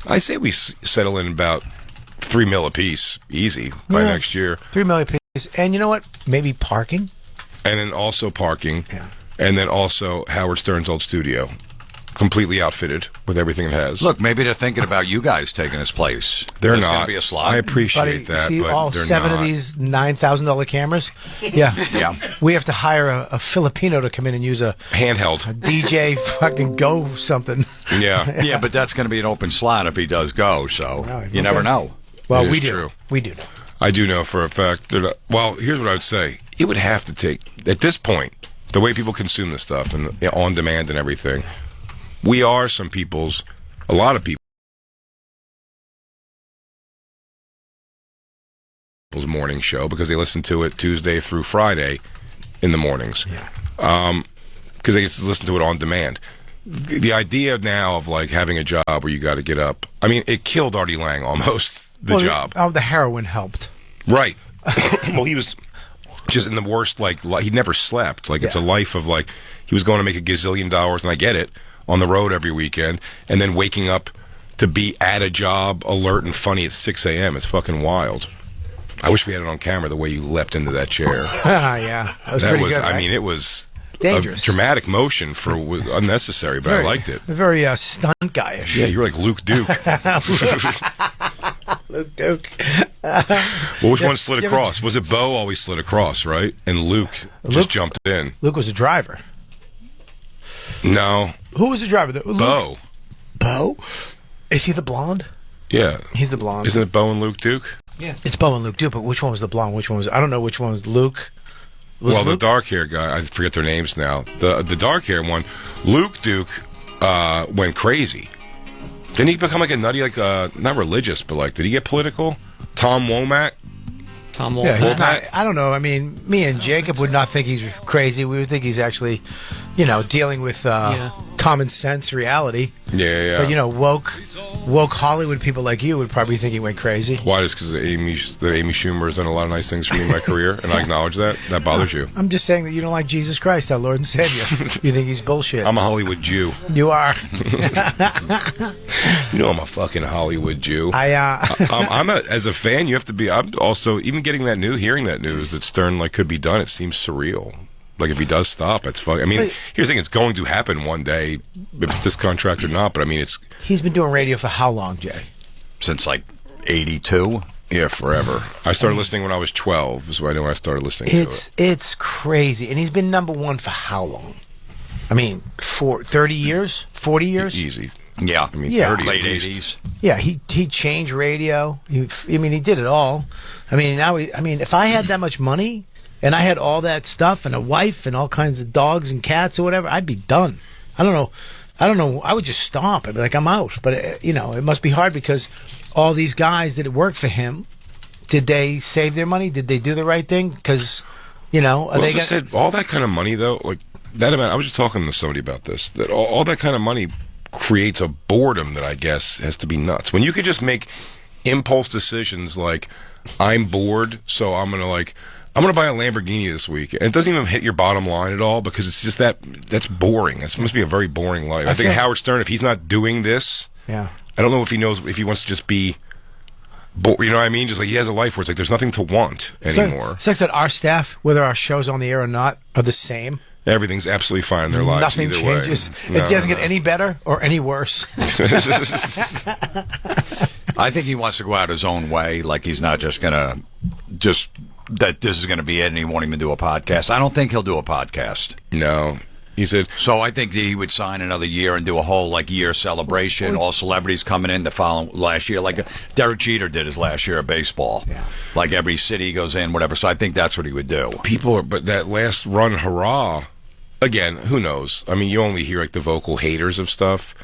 I say we settle in about $3 million a piece, easy, by next year. $3 million a piece. And you know what? Maybe parking. And then also parking. Yeah. And then also Howard Stern's old studio. Completely outfitted with everything it has. Look, maybe they're thinking about you guys taking his place. They're There's not. Gonna be a slot. I appreciate Buddy, that, see but all they're 7 not. of these $9,000 cameras? Yeah. Yeah. We have to hire a Filipino to come in and use a Handheld. DJ fucking go something. Yeah. Yeah, but that's going to be an open slot if he does go, so you never know. Well, It we is do. true. We do know. I do know for a fact. Well, here's what I would say. It would have to take, at this point, the way people consume this stuff and on demand and everything, we are a lot of people's morning show because they listen to it Tuesday through Friday in the mornings. Yeah. Because they just listen to it on demand. The idea now of like having a job where you got to get up, I mean, it killed Artie Lang almost, the job. The heroin helped. Right. Well, he was just in the worst, like, he never slept. Like, it's a life of, like, he was going to make $1 gazillion, and I get it, on the road every weekend, and then waking up to be at a job, alert and funny at 6 a.m. It's fucking wild. I wish we had it on camera, the way you leapt into that chair. Yeah. That was pretty good, right? I mean, it was dangerous. A dramatic motion for unnecessary, but I liked it. Very stunt guyish. Yeah, you were like Luke Duke. Luke Duke. Well, which one slid across? Was it Bo always slid across, right? And Luke just jumped in. Luke was a driver. No. Who was the driver? Bo. Bo? Is he the blonde? Yeah. He's the blonde. Isn't it Bo and Luke Duke? Yeah. It's Bo and Luke Duke, but which one was the blonde? Which one was... I don't know which one was Luke. Well, the dark-haired guy, I forget their names now. The dark-haired one, Luke Duke, went crazy. Didn't he become like a nutty, like, not religious, but like, did he get political? Tom Womack? Tom Yeah, Womack. he's not, I don't know. I mean, me and Jacob would not think he's crazy. We would think he's actually, dealing with common sense reality. Yeah. But, woke Hollywood people like you would probably think he went crazy. Why? Just because Amy Schumer has done a lot of nice things for me in my career, and I acknowledge that? That bothers you? I'm just saying that you don't like Jesus Christ, our Lord and Savior. You think he's bullshit. I'm a Hollywood Jew. You are. I'm a fucking Hollywood Jew. As a fan, you have to be. I'm also, even hearing that news that Stern could be done, it seems surreal. Like, if he does stop, it's fucking. I mean, here's the thing: it's going to happen one day, if it's this contract or not. But I mean, it's. He's been doing radio for how long, Jay? Since '82. Yeah, forever. I started listening when I was 12. Is when I knew I started listening to it. It's crazy, and he's been number one for how long? I mean, for 30 years, 40 years, easy. Yeah, 30 late '80s. Yeah, he changed radio. He did it all. I mean, if I had that much money and I had all that stuff and a wife and all kinds of dogs and cats or whatever, I'd be done. I don't know. I would just stop. I'd be like, I'm out. But it must be hard because all these guys that worked for him, did they save their money? Did they do the right thing? Because they said all that kind of money though, like that amount. I was just talking to somebody about this. That all that kind of money creates a boredom that I guess has to be nuts. When you could just make impulse decisions like, I'm bored, so I'm gonna buy a Lamborghini this week, and it doesn't even hit your bottom line at all because it's just that's boring. That must be a very boring life. I think Howard Stern, if he's not doing this, I don't know if he knows if he wants to just be. You know what I mean? Just like he has a life where it's like there's nothing to want anymore. It's like that our staff, whether our show's on the air or not, are the same. Everything's absolutely fine in their lives. Nothing changes. It doesn't get any better or any worse. I think he wants to go out his own way. Like he's not just going to that this is going to be it and he won't even do a podcast. I don't think he'll do a podcast. No. He said. So I think he would sign another year and do a whole year celebration. All celebrities coming in the following last year, like Derek Jeter did his last year of baseball. Yeah. Like every city goes in, whatever. So I think that's what he would do. But that last run, hurrah! Again, who knows? I mean, you only hear the vocal haters of stuff,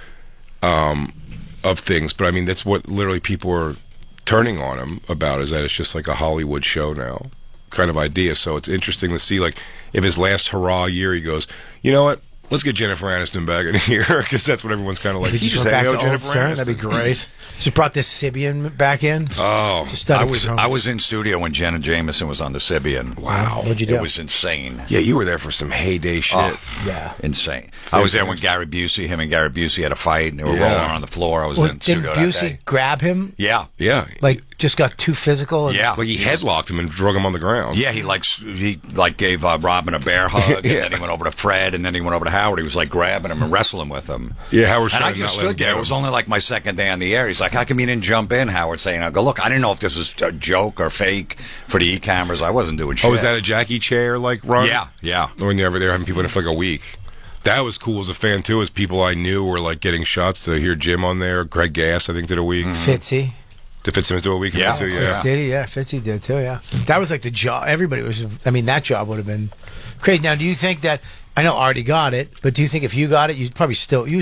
of things. But I mean, that's what literally people are turning on him about, is that it's just like a Hollywood show now kind of idea. So it's interesting to see if his last hurrah year, he goes, you know what? Let's get Jennifer Aniston back in here because that's what everyone's kind of like. Did you just go back hang to out Old Jennifer Stern? Aniston? That'd be great. Just brought this Sibian back in. Oh, Just started I was in studio when Jenna Jameson was on the Sibian. wow. What'd you do? It was insane. Yeah, you were there for some heyday shit. Oh, Yeah. insane. I was there when Gary Busey, him and Gary Busey had a fight, and they were rolling on the floor. I was Well, in didn't studio that Busey day. grab him? Yeah. Yeah. Like, just got too physical? And Yeah. Like he headlocked him and drug him on the ground. Yeah, he gave Robin a bear hug, and then he went over to Fred, and then he went over to Howard. He was like grabbing him and wrestling with him. Yeah, Howard And I Stern just not let him stood there. get It him. was only like my second day on the air. He's like, "How come you didn't jump in?" Howard saying, "I go, look, I didn't know if this was a joke or fake for the e-cameras. I wasn't doing shit." Oh, was that a Jackie chair like run? Yeah, yeah. When they were having people in it for like a week. That was cool as a fan too. As people I knew were like getting shots to hear Jim on there. Greg Gass, I think, did a week. Fitzy. Did Fitzsimmons do a week? Yeah. Too? Fitz did he? Yeah, Fitzy did too, yeah. That was like the job. Everybody was, I mean, that job would have been crazy. Now, do you think that, I know Artie got it, but do you think if you got it, you would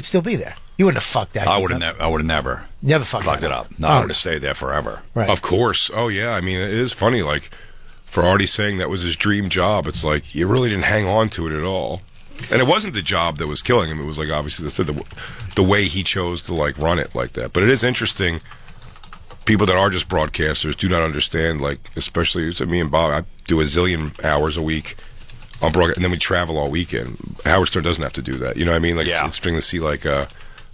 still be there? You wouldn't have fucked that. I would have never Never fucked it up. No, I would have stayed there forever. Right. Of course. Oh yeah. I mean, it is funny. Like for Artie saying that was his dream job, it's like you really didn't hang on to it at all. And it wasn't the job that was killing him. It was like obviously the way he chose to like run it like that. But it is interesting. People that are just broadcasters do not understand. Like especially me and Bob, I do a zillion hours a week on broadcast, and then we travel all weekend. Howard Stern doesn't have to do that. You know what I mean? Like it's interesting to see like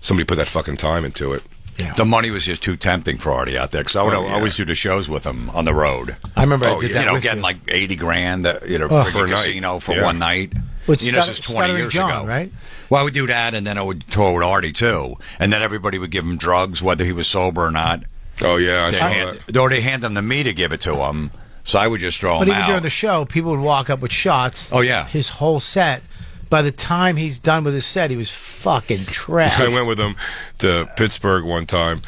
somebody put that fucking time into it. Yeah. The money was just too tempting for Artie out there because I would always do the shows with him on the road. I remember I did that You know, with getting you. like 80 grand, for For a a night. casino for Yeah. one night. Well, This is 20 years John, ago, right? Well, I would do that, and then I would tour with Artie too, and then everybody would give him drugs, whether he was sober or not. Oh yeah, I saw that. Or they hand them to me to give it to him, so I would just throw But them even out. during the show, people would walk up with shots. Oh, yeah. His whole set. By the time he's done with his set, he was fucking trash. I went with him to Pittsburgh one time,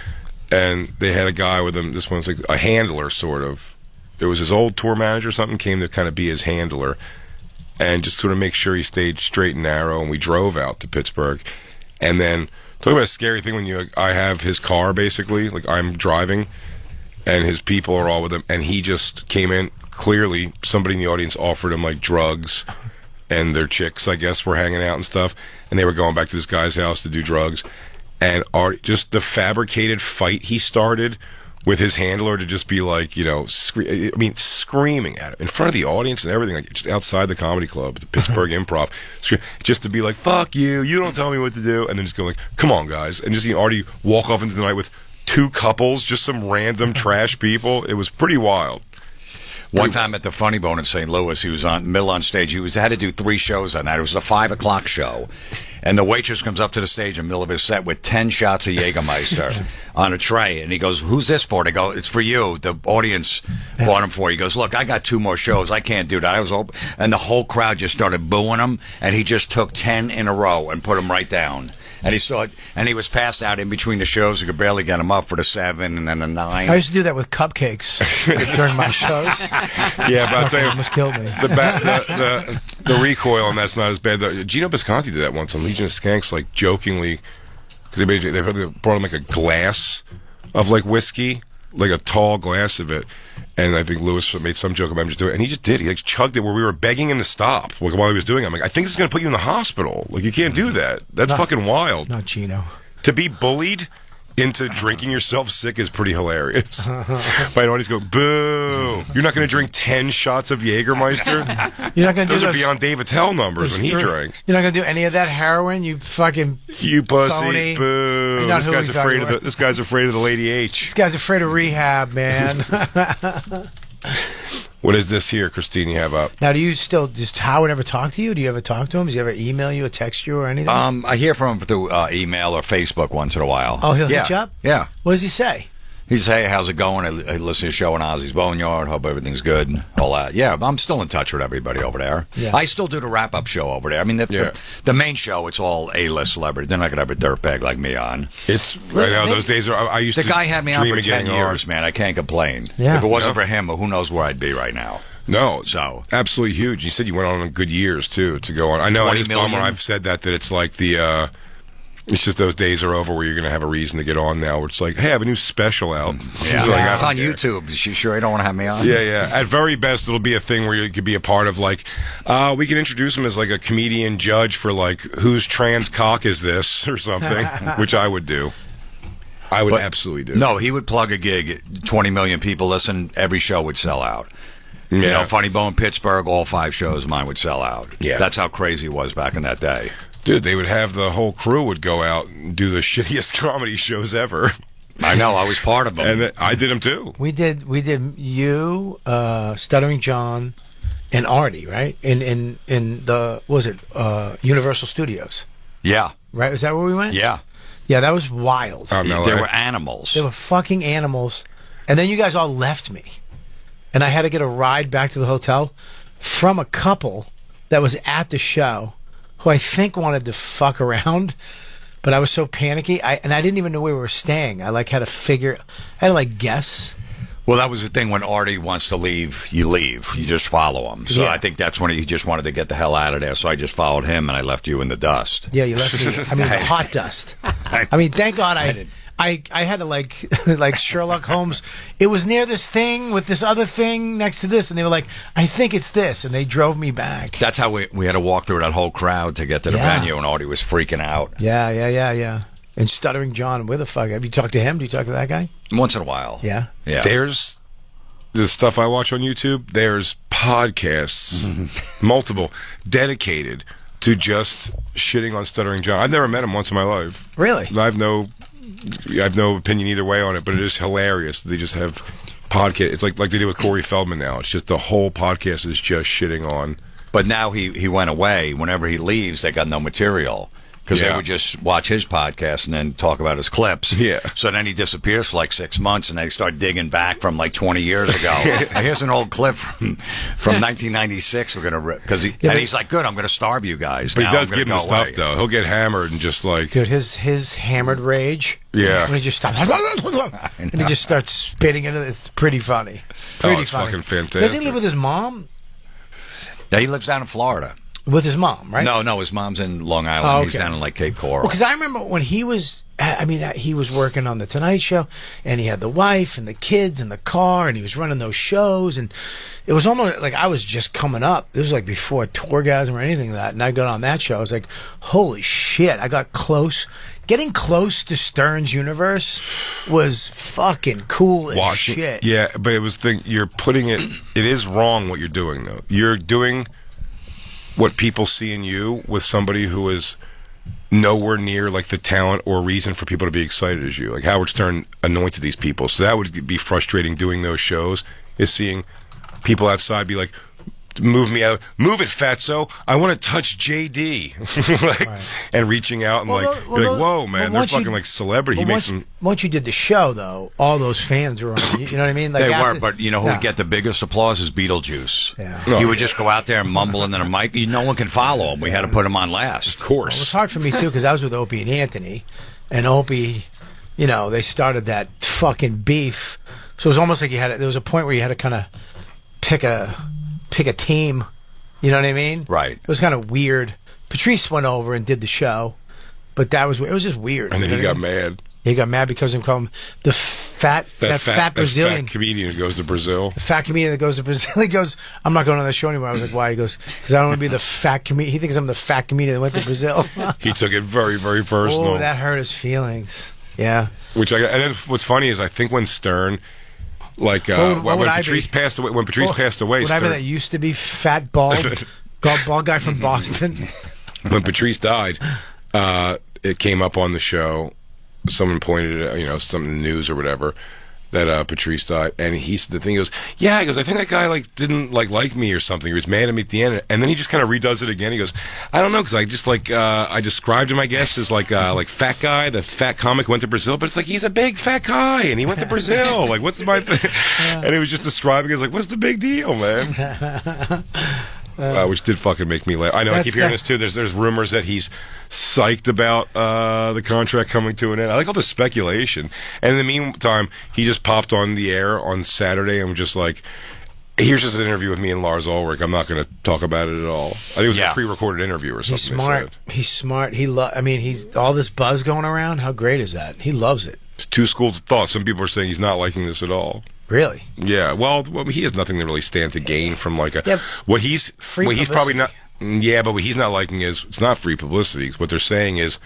and they had a guy with him. This one's like a handler, sort of. It was his old tour manager or something, came to kind of be his handler, and just sort of make sure he stayed straight and narrow. And we drove out to Pittsburgh, and then talk about a scary thing when I have his car basically, like I'm driving, and his people are all with him, and he just came in. Clearly, somebody in the audience offered him like drugs. And their chicks, I guess, were hanging out and stuff, and they were going back to this guy's house to do drugs. And just the fabricated fight he started with his handler to just be like, you know, screaming at him in front of the audience and everything, like just outside the comedy club, the Pittsburgh Improv, just to be like, "Fuck you! You don't tell me what to do," and then just go like, "Come on, guys," and just already walk off into the night with two couples, just some random trash people. It was pretty wild. One time at the Funny Bone in St. Louis, he was middle on stage. He had to do 3 shows that night. It was a 5 o'clock show. And the waitress comes up to the stage in the middle of his set with 10 shots of Jägermeister on a tray. And he goes, "Who's this for?" They go, "It's for you. The audience bought him for you." He goes, "Look, I got 2 more shows. I can't do that." And the whole crowd just started booing him. And he just took 10 in a row and put them right down. And he saw it, and he was passed out in between the shows. You could barely get him up for the 7 and then the 9. I used to do that with cupcakes during my shows. Yeah, but I'll tell you, Almost killed me. the recoil on that's not as bad. Gino Bisconti did that once on Legion of Skanks, like jokingly, because they brought him like a glass of like whiskey, like a tall glass of it, and I think Lewis made some joke about him just doing it, and he just did. He like chugged it where we were begging him to stop like, while he was doing it. I'm like, "I think this is going to put you in the hospital. Like, you can't do that. That's fucking wild." Not Gino. To be bullied into drinking yourself sick is pretty hilarious. My audience go, "Boo! You're not going to drink 10 shots of Jägermeister." You're not going to do Those are those beyond Dave Attell numbers when he drank. You're not going to do any of that heroin, you fucking You pussy, phony. boo! You're not This who guy's we afraid thought of you the. were. This guy's afraid of the Lady H. This guy's afraid of rehab, man. What is this here, Christine? You have up? Now, do you still, does Howard ever talk to you? Do you ever talk to him? Does he ever email you or text you or anything? I hear from him through email or Facebook once in a while. Oh, he'll hit you up? Yeah. What does he say? He says, "Hey, how's it going? I listen to your show in Ozzy's Boneyard. Hope everything's good." All that. Yeah, I'm still in touch with everybody over there. Yeah. I still do the wrap-up show over there. I mean, the main show, it's all A-list celebrity. They're not going to have a dirtbag like me on. It's right now. Those days are. I used The to. guy had me on dream for of 10 getting years, on. man. I can't complain. Yeah. If it wasn't No. for him, who knows where I'd be right now. No, So. absolutely huge. You said you went on good years too to go on. I know 20 it's a bummer. million. I've said that it's like the It's just those days are over where you're going to have a reason to get on now. Where it's like, hey, I have a new special out. Yeah, Like, it's I on don't care. YouTube. Is she sure you don't want to have me on? Yeah. At very best, it'll be a thing where you could be a part of, like, we can introduce him as like a comedian judge for like whose trans cock is this or something, which I would do. I would absolutely do. No, he would plug a gig. 20 million people listen. Every show would sell out. Yeah. You know, Funny Bone, Pittsburgh, all 5 shows of mine would sell out. Yeah. That's how crazy it was back in that day. Dude, they would have the whole crew would go out and do the shittiest comedy shows ever. I know. I was part of them. And I did them too. We did you, Stuttering John, and Artie, right? In the Universal Studios, Yeah. right? Was that where we went? Yeah. Yeah, that was wild. No, There were animals. They were fucking animals, and then you guys all left me, and I had to get a ride back to the hotel from a couple that was at the show, who I think wanted to fuck around, but I was so panicky, I didn't even know where we were staying. I had to guess. Well, that was the thing. When Artie wants to leave, you leave. You just follow him. So Yeah. I think that's when he just wanted to get the hell out of there. So I just followed him, and I left you in the dust. Yeah, you left me. I mean, the hot dust. I mean, thank God I had to like Sherlock Holmes. It was near this thing with this other thing next to this, and they were like, I think it's this, and they drove me back. That's how we had to walk through that whole crowd to get to the Yeah. venue, and Artie was freaking out. Yeah. And Stuttering John, where the fuck? Have you talked to him? Do you talk to that guy? Once in a while. Yeah. Yeah. There's the stuff I watch on YouTube. There's podcasts, multiple, dedicated to just shitting on Stuttering John. I've never met him once in my life. Really? I have no opinion either way on it, but it is hilarious. They just have podcast. It's like they do with Corey Feldman now. It's just the whole podcast is just shitting on. But now he went away. Whenever he leaves, they got no material. Because they Yeah. would just watch his podcast and then talk about his clips. Yeah. So then he disappears for like 6 months, and they start digging back from like 20 years ago. Here's an old clip from 1996. We're gonna rip because he's like, "Good, I'm gonna starve you guys." But now he does I'm gonna give him the go away." stuff though. He'll get hammered and just like Dude, his hammered rage. Yeah. When he just stops. And he just starts spitting into it. It's pretty funny. Pretty it's funny. fucking fantastic. Doesn't he live with his mom? Yeah, he lives down in Florida. With his mom, right? No, his mom's in Long Island. Oh, He's okay. down in like Cape Coral. Well, because I remember when he was, he was working on the Tonight Show, and he had the wife and the kids and the car, and he was running those shows, and it was almost like I was just coming up. This was like before Tourgasm or anything like that, and I got on that show. I was like, holy shit! I got close. Getting close to Stern's universe was fucking cool as watching. shit. Yeah, but it was you're putting it. It is wrong what you're doing though. You're doing what people see in you with somebody who is nowhere near like the talent or reason for people to be excited as you. Like Howard Stern anointed these people, so that would be frustrating doing those shows, is seeing people outside be like, move me out, move it, fatso, I want to touch JD. And reaching out and be like, whoa man, they're fucking like celebrity. He makes them. Once you did the show though, all those fans were on. You know what I mean? Like They after- were, but you know who would get the biggest applause is Beetlejuice. Yeah. He would just go out there and mumble into the mic. No one can follow him. We had to put him on last. Of course. It was hard for me too because I was with Opie and Anthony, and Opie, they started that fucking beef. So it was almost like there was a point where you had to kind of pick a team. You know what I mean? Right. It was kind of weird. Patrice went over and did the show, but it was just weird. And then You he know what got I mean? mad. He got mad because they call him the fat Brazilian. Fat comedian who goes to Brazil. The fat comedian that goes to Brazil. He goes, I'm not going on that show anymore. I was like, why? He goes, because I don't want to be the fat comedian. He thinks I'm the fat comedian that went to Brazil. He took it very, very personal. Oh, that hurt his feelings. Yeah. And then what's funny is I think when Stern, like What would when I Patrice be? passed away, would I be that used to be fat, bald guy from Boston? when Patrice died, it came up on the show. Someone pointed it, something in the news or whatever, that Patrice died, and he said the thing. He goes, I think that guy didn't like me or something. He was mad at me at the end, and then he just kind of redoes it again. He goes, I don't know, because I just I described him, I guess, as like fat guy, the fat comic went to Brazil, but it's like he's a big fat guy and he went to Brazil. Like, what's my thing? And he was just describing it as like, what's the big deal, man? Which did fucking make me laugh. I know, I keep hearing this too. There's rumors that he's psyched about the contract coming to an end. I like all the speculation. And in the meantime, he just popped on the air on Saturday and was just like, Here's just an interview with me and Lars Ulrich. I'm not going to talk about it at all. I think it was a pre-recorded interview or something. He's smart. He's smart. He's all this buzz going around. How great is that? He loves it. It's two schools of thought. Some people are saying he's not liking this at all. Really? Yeah. Well, he has nothing to really stand to gain from like a what he's free what he's probably not. Yeah, but what he's not liking is it's not free publicity. What they're saying is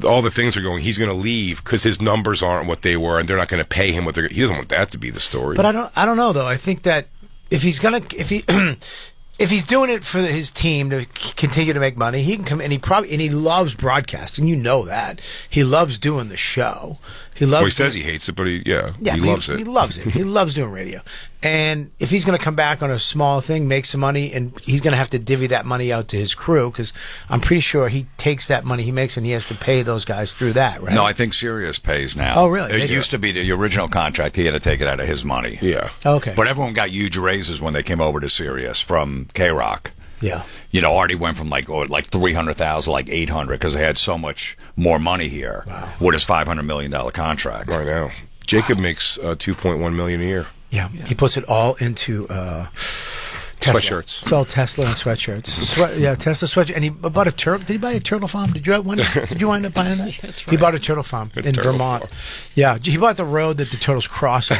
all the things are going. He's going to leave because his numbers aren't what they were, and they're not going to pay him what they're. He doesn't want that to be the story. But I don't know though. I think that if he's if he's doing it for his team to continue to make money, he can come and he loves broadcasting. You know that he loves doing the show. He loves. Well, he says he hates it, but he loves it. He loves it. He loves doing radio. And if he's going to come back on a small thing, make some money, and he's going to have to divvy that money out to his crew, because I'm pretty sure he takes that money he makes and he has to pay those guys through that, right? No, I think Sirius pays now. Oh, really? It used to be the original contract. He had to take it out of his money. Yeah. Okay. But everyone got huge raises when they came over to Sirius from K-Rock. Yeah. You know, Artie went from like 300,000, like 800, because they had so much more money here with his $500 million contract. Right now, Jacob makes $2.1 million a year. Yeah. He puts it all into Tesla. Sweatshirts. It's all Tesla and sweatshirts. Tesla sweatshirt. And he bought a turtle. Did he buy a turtle farm? Did you wind up buying that? That's right. He bought a turtle farm in Vermont. Yeah, he bought the road that the turtles cross on.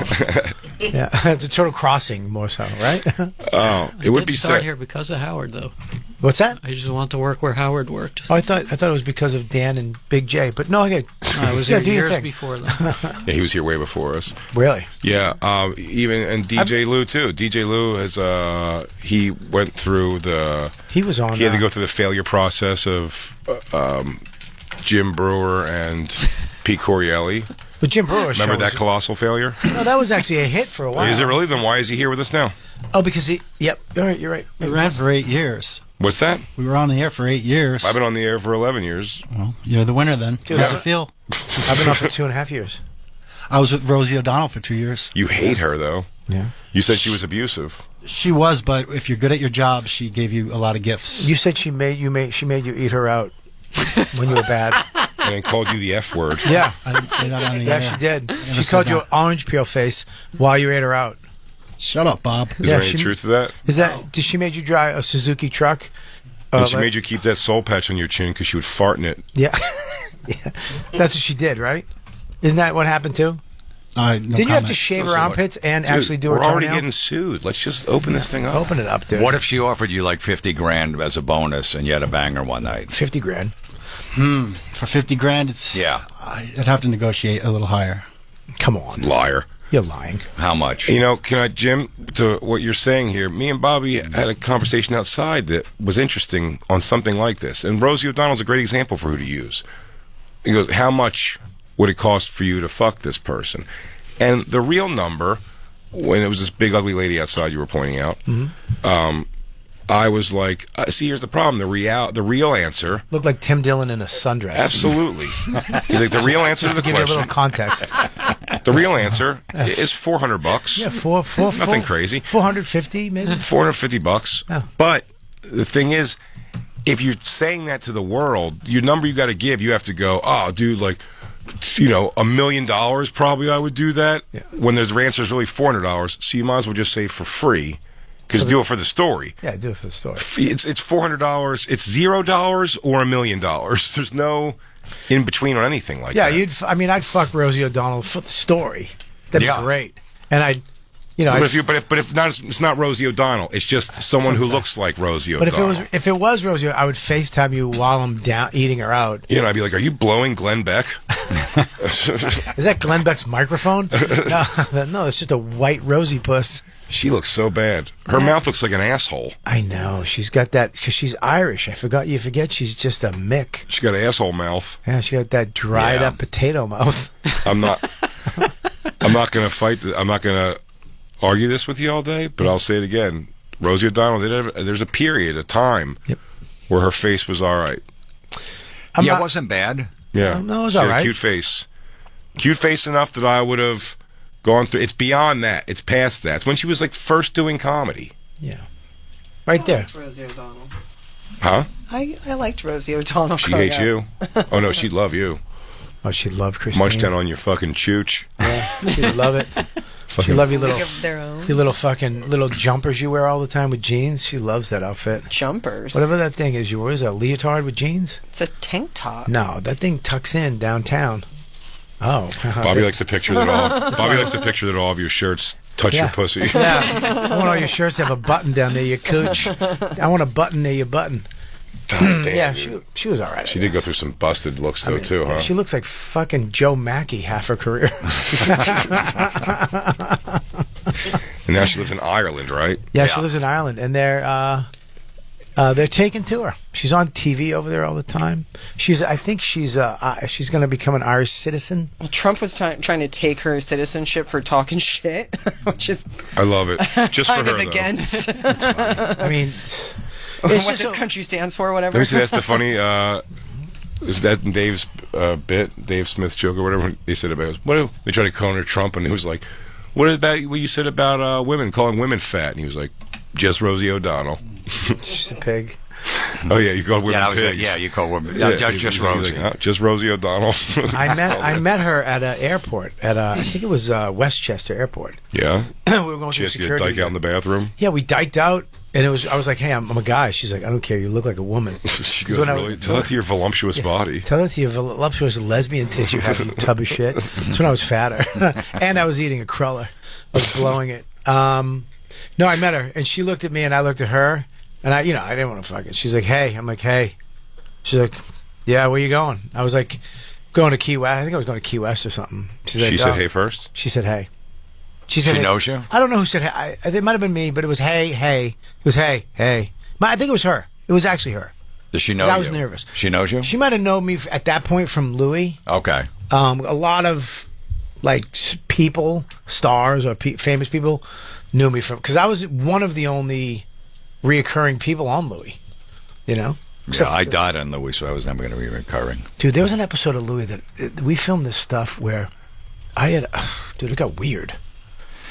Yeah, it's a turtle crossing more so, right? Oh, it would be start sad. here because of Howard, though. What's that? I just want to work where Howard worked. Oh, I thought it was because of Dan and Big J, but no, I was here years before that. Yeah, he was here way before us. Really? Yeah, and DJ Lou too. DJ Lou has he went through the. He was on. He had to go through the failure process of Jim Brewer and Pete Corielli. But Jim Brewer. Remember that colossal failure? No, that was actually a hit for a while. Is it really? Then why is he here with us now? Oh, because he. Yep. All right, you're right. We ran for 8 years. What's that? We were on the air for 8 years. I've been on the air for 11 years. Well, you're the winner then. Dude, How's it feel? I've been on for 2.5 years. I was with Rosie O'Donnell for 2 years. You hate her though. Yeah. You said she was abusive. She was, but if you're good at your job, she gave you a lot of gifts. You said she made you eat her out when you were bad. And then called you the F word. Yeah. I didn't say that on the Yeah, air. she did. Never She said called you that. an orange peel face while you ate her out. Shut up, Bob. Is there any truth to that? Did she make you drive a Suzuki truck? And she made you keep that soul patch on your chin because she would fart in it. Yeah. Yeah. That's what she did, right? Isn't that what happened too? No Did you have to comment. shave her armpits and actually do her We're already toenail? getting sued. Let's just open this thing up. Open it up, dude. What if she offered you like 50 grand as a bonus and you had a banger one night? 50 grand. For 50 grand, it's I'd have to negotiate a little higher. Come on. Liar. You're lying. How much? You know, can I, Jim, to what you're saying here, me and Bobby had a conversation outside that was interesting on something like this. And Rosie O'Donnell's a great example for who to use. He goes, how much would it cost for you to fuck this person? And the real number, when it was this big ugly lady outside you were pointing out, I was like, see, here's the problem. The real answer. Looked like Tim Dillon in a sundress. Absolutely. He's like, the real answer to the Give you a little question. context. The real answer is $400. Yeah, four, Nothing crazy. 450 maybe. $450. Yeah. But the thing is, if you're saying that to the world, your number you got to give, you have to go, oh, dude, like, you know, $1 million probably I would do that. Yeah. When the answer is really $400, so you might as well just say for free, because do it for the story. Yeah, do it for the story. It's $400. It's $0 or $1 million. There's no in between on anything like that. Yeah, I'd fuck Rosie O'Donnell for the story. That'd be great. And I'd, But if not, it's not Rosie O'Donnell. It's just someone who looks like Rosie But O'Donnell. if it was Rosie, I would FaceTime you while I'm down eating her out. You know, I'd be like, "Are you blowing Glenn Beck?" Is that Glenn Beck's microphone? No, it's just a white Rosie puss. She looks so bad. Her mouth looks like an asshole. I know. She's got that because she's Irish. You forget she's just a Mick. She got an asshole mouth. Yeah, she got that dried up potato mouth. I'm not going to fight. I'm not going to argue this with you all day, but I'll say it again. Rosie O'Donnell, there's a period, a time, where her face was all right. It wasn't bad. Yeah. No, it was She had all right. a cute face. Cute face enough that I would have gone through. It's beyond that. It's past that. It's when she was like first doing comedy. Yeah. Right there. I liked Rosie O'Donnell. Huh? I liked Rosie O'Donnell. She growing hates up. you. Oh, no, she'd love you. Oh, she loved Christine. Munch down on your fucking chooch. Yeah. She'd love it. She love your League of their own. fucking little jumpers you wear all the time with jeans. She loves that outfit. Jumpers. Whatever that thing is, you wear is that a leotard with jeans? It's a tank top. No, that thing tucks in downtown. Oh, Bobby likes to picture that all. Bobby likes to picture that all of your shirts touch your pussy. Yeah, I want all your shirts to have a button down near your cooch. I want a button near your button. God damn, Yeah, dude. she was all right. She did go through some busted looks though too, huh? She looks like fucking Joe Mackey half her career. And now she lives in Ireland, right? Yeah, she lives in Ireland, and they're taken to her. She's on TV over there all the time. I think she's going to become an Irish citizen. Well, Trump was trying to take her citizenship for talking shit, which is I love it. Just for kind her, of though. against I mean, what it's this just country stands for, whatever. Let me see. That's the funny. Is that in Dave's bit, Dave Smith's joke or whatever? He said about what they tried to corner Trump, and he was like, "What about what you said about women calling women fat?" And he was like, "Just Rosie O'Donnell." she's a pig. Oh yeah, you called women Yeah, pigs. you call women. Yeah, Just he was Rosie. like, just Rosie O'Donnell. I met her at an airport I think it was Westchester Airport. Yeah. We were going She through has to get security. dyke out in the bathroom. Yeah, we diked out, and I was like, "Hey, I'm a guy." She's like, "I don't care. You look like a woman." She goes, when I- really? Tell it to your voluptuous body. Tell that to your voluptuous lesbian tits you have, you tub of shit. That's when I was fatter. And I was eating a cruller. I was blowing it. No, I met her, and she looked at me, and I looked at her, and I didn't want to fuck it. She's like, "Hey." I'm like, "Hey." She's like, "Yeah, where you going?" I was like, "Going to Key West." I think I was going to Key West or something. She's like, She said, "Oh." "Hey," first. She said, "Hey." She said, She "Hey." knows you? I don't know who said hey. It might have been me, but it was hey. It was hey. I think it was her. It was actually her. Does she know 'Cause you? I was nervous. She knows you? She might have known me at that point from Louis. Okay. A lot of like people, stars or famous people, knew me from because I was one of the only reoccurring people on Louis. You know. Yeah, I died on Louis, so I was never going to be recurring. Dude, there was an episode of Louis that we filmed this stuff where I had, dude, it got weird.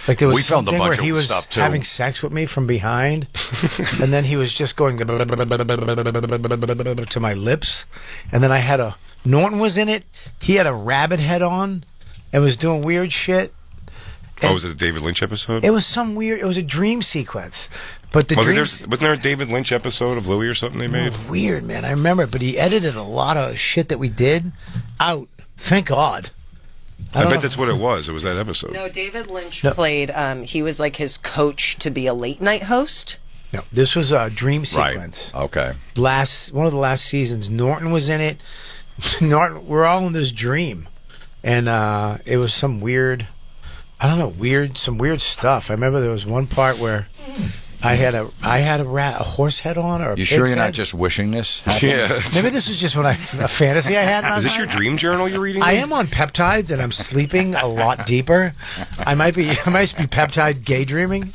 Like there was We filmed a something where bunch he of was stuff, too. having sex with me from behind, and then he was just going to my lips, and then I had Norton was in it. He had a rabbit head on, and was doing weird shit. Oh, was it a David Lynch episode? It was some weird. It was a dream sequence, but the dream Wasn't there a David Lynch episode of Louis or something they made? weird, man. I remember, but he edited a lot of shit that we did out. Thank God. I don't bet know. that's what it was. It was that episode. No, David Lynch No. played. He was like his coach to be a late night host. No, this was a dream sequence. Right. Okay. One of the last seasons, Norton was in it. Norton, we're all in this dream, and it was some weird, some weird stuff. I remember there was one part where I had a horse head on, or a You sure pig's you're not head. just wishing this? happen? Yeah. Maybe this was just a fantasy I had. Is this your dream journal you're reading? I am on peptides, and I'm sleeping a lot deeper. I might be peptide gay dreaming.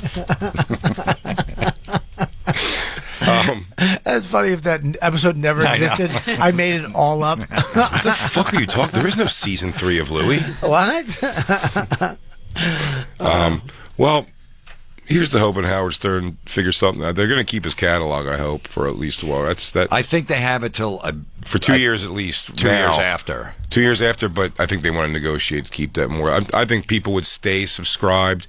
That's funny if that episode never existed. I made it all up. What the fuck are you talking? There is no season 3 of Louis. What? Well, here's the hope, and Howard Stern figures something out. They're going to keep his catalog, I hope, for at least a while. I think they have it till for 2 years at least. 2 years now. after. 2 years after, but I think they want to negotiate to keep that more. I think people would stay subscribed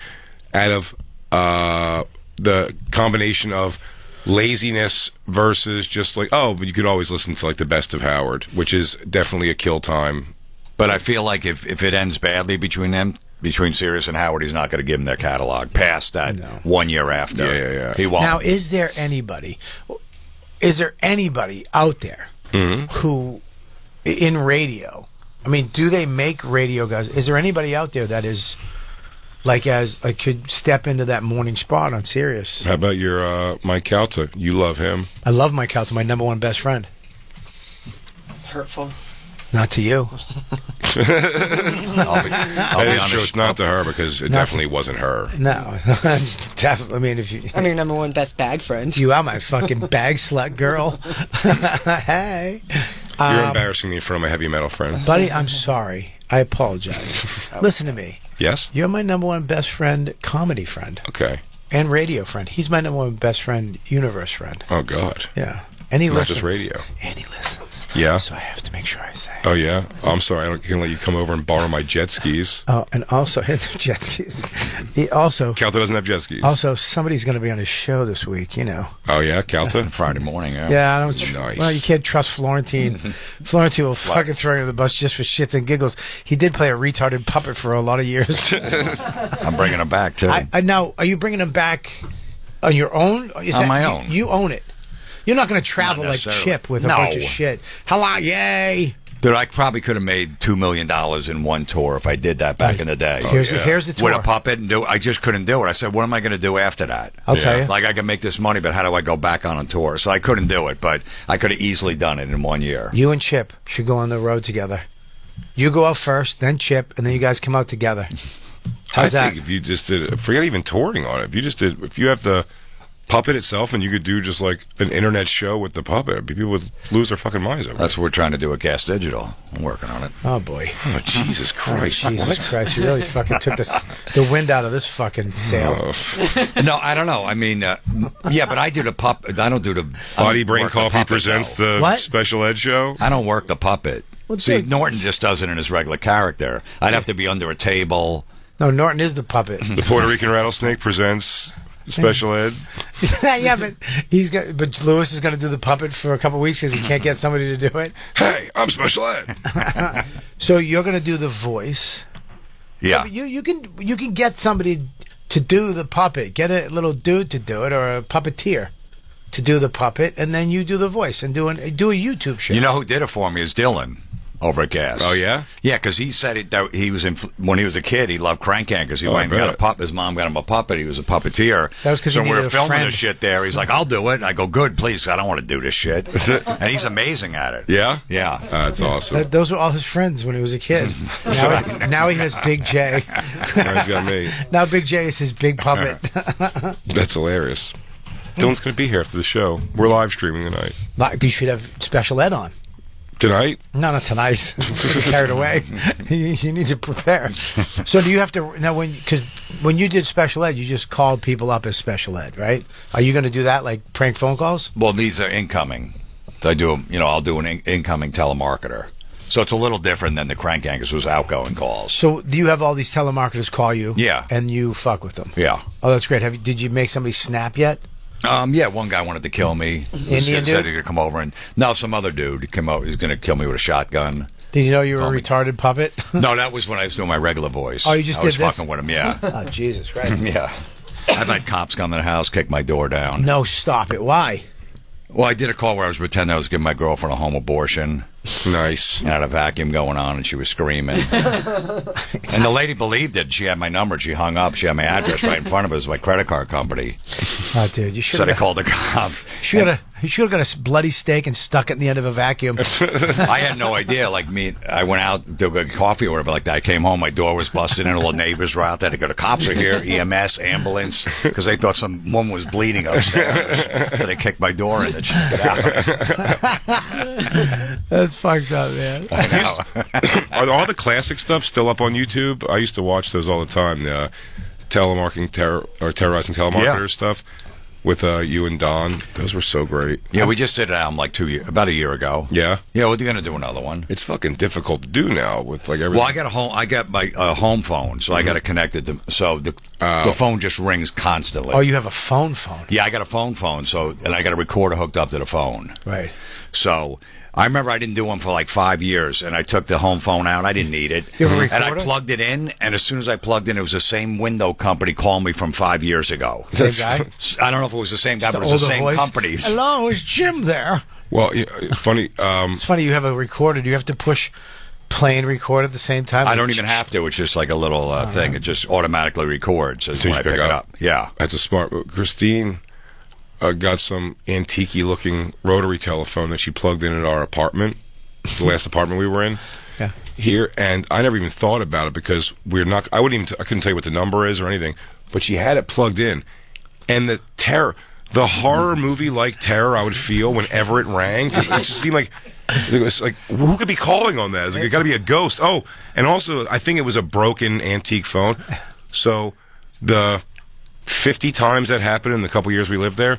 out of the combination of laziness versus just like, oh, but you could always listen to like the best of Howard, which is definitely a kill time. But I feel like if it ends badly between them, between Sirius and Howard, he's not going to give them their catalog past that 1 year after. Yeah. He won't. Now, is there anybody out there who, in radio, I mean, do they make radio guys? Is there anybody out there that is could step into that morning spot on Sirius? How about your Mike Calta? You love him. I love Mike Calta, my number one best friend. Hurtful. Not to you. I'll be That honest. it's not to her because it definitely wasn't her. No, it's definitely. I mean, if you. I'm your number one best bag friend. You are my fucking bag slut girl. Hey. You're embarrassing me in front of my heavy metal friend. Buddy, I'm sorry. I apologize. Listen to me. Yes? You're my number one best friend, comedy friend, Okay. and radio friend. He's my number one best friend, universe friend. Oh, God. Yeah. And he Not listens. just radio. And he listens. Yeah. So I have to make sure I say. Oh yeah. I'm sorry. I can't let you come over and borrow my jet skis. Oh, and also his jet skis. He also. Calta doesn't have jet skis. Also, somebody's going to be on his show this week. You know. Oh yeah, Calta. Friday morning. Yeah. Yeah, I don't. Nice. Well, you can't trust Florentine. Florentine will fucking throw you under the bus just for shits and giggles. He did play a retarded puppet for a lot of years. I'm bringing him back too. I now, are you bringing him back on your own? On my own. You own it. You're not going to travel like Chip with a bunch of shit. Hello, yay. Dude, I probably could have made $2 million in one tour if I did that back in the day. Here's the tour. With a puppet, and I just couldn't do it. I said, what am I going to do after that? I'll tell you. Like, I can make this money, but how do I go back on a tour? So I couldn't do it, but I could have easily done it in 1 year. You and Chip should go on the road together. You go out first, then Chip, and then you guys come out together. How's that? I think if you just did, forget even touring on it. If you have the puppet itself, and you could do just like an internet show with the puppet, people would lose their fucking minds over That's what we're trying to do at Gas Digital. I'm working on it. Oh boy. Oh Jesus Christ! Jesus Christ! You really fucking took the wind out of this fucking sail. No, I don't know. I mean, yeah, but I do the puppet. I don't do the Body Brain Coffee presents the special ed show. I don't work the puppet. Well, see, dude. Norton just does it in his regular character. I'd have to be under a table. No, Norton is the puppet. The Puerto Rican Rattlesnake presents special ed. Yeah, but but Lewis is going to do the puppet for a couple weeks because he can't get somebody to do it. Hey, I'm special ed. So you're going to do the voice. Yeah. You can get somebody to do the puppet. Get a little dude to do it, or a puppeteer to do the puppet, and then you do the voice and do a YouTube show. You know who did it for me is Dylan over at Gas. Oh yeah, yeah, because he said that he was when he was a kid, he loved crank anchors. He went and got a puppet. His mom got him a puppet. He was a puppeteer. That was because so we we're were filming this shit there. He's like, "I'll do it." And I go, "Good, please. I don't want to do this shit." And he's amazing at it. Yeah, yeah, that's awesome. Those were all his friends when he was a kid. now he has Big J. Now he's got me. Now Big J is his big puppet. That's hilarious. Dylan's going to be here after the show. We're live streaming tonight. You should have special ed on. Tonight? No, not tonight. Carried away. You need to prepare. So do you have to now because when you did special ed, you just called people up as special ed, right? Are you going to do that, like prank phone calls? Well, these are incoming. So I do, I'll do an incoming telemarketer. So it's a little different than the crank anchors was outgoing calls. So do you have all these telemarketers call you? Yeah. And you fuck with them? Yeah. Oh, that's great. Did you make somebody snap yet? Yeah, one guy wanted to kill me. Indian dude? Said he could come over and some other dude came over. He's going to kill me with a shotgun. Did you know you were a retarded puppet? No, that was when I was doing my regular voice. Oh, you just did this? I was fucking with him, yeah. Oh, Jesus, right? Yeah. I've had cops come in the house, kick my door down. No, stop it. Why? Well, I did a call where I was pretending I was giving my girlfriend a home abortion. Nice. I had a vacuum going on, and she was screaming. And the lady believed it. She had my number. She hung up. She had my address right in front of her. It was my credit card company. Oh, dude, you should. So they called the cops. You should have got a bloody steak and stuck it in the end of a vacuum. I had no idea. Like I went out to get coffee or whatever like that. I came home, my door was busted in. All the neighbors were out there. They go, the cops are here, EMS, ambulance, because they thought some woman was bleeding upstairs. So they kicked my door in and checked it out. That's fucked up, man. I know. Are all the classic stuff still up on YouTube? I used to watch those all the time. The terrorizing telemarketer stuff with you and Don. Those were so great. Yeah, we just did it like about a year ago. Yeah, yeah. We're gonna do another one. It's fucking difficult to do now with like everything. Well, I got my home phone, so I got it connected to. So the phone just rings constantly. Oh, you have a phone? Yeah, I got a phone. So and I got a recorder hooked up to the phone. Right. So I remember I didn't do one for like 5 years, and I took the home phone out. I didn't need it. You have a recorder? And I plugged it in, and as soon as I plugged in, it was the same window company calling me from 5 years ago. Same guy? I don't know if it was the same guy, but it was the same company. Hello, is Jim there? Well, it's funny. It's funny you have a recorder. Do you have to push play and record at the same time? I don't even have to. It's just like a little thing. It just automatically records as when I pick it up. Yeah. That's a smart. Christine got some antique-looking rotary telephone that she plugged in at our apartment, the last apartment we were in. Yeah. Here, and I never even thought about it because we're not. I couldn't tell you what the number is or anything. But she had it plugged in, and the terror, the horror movie-like terror I would feel whenever it rang. It just seemed like it was like, who could be calling on that? It got to be a ghost. Oh, and also I think it was a broken antique phone. So the 50 times that happened in the couple years we lived there,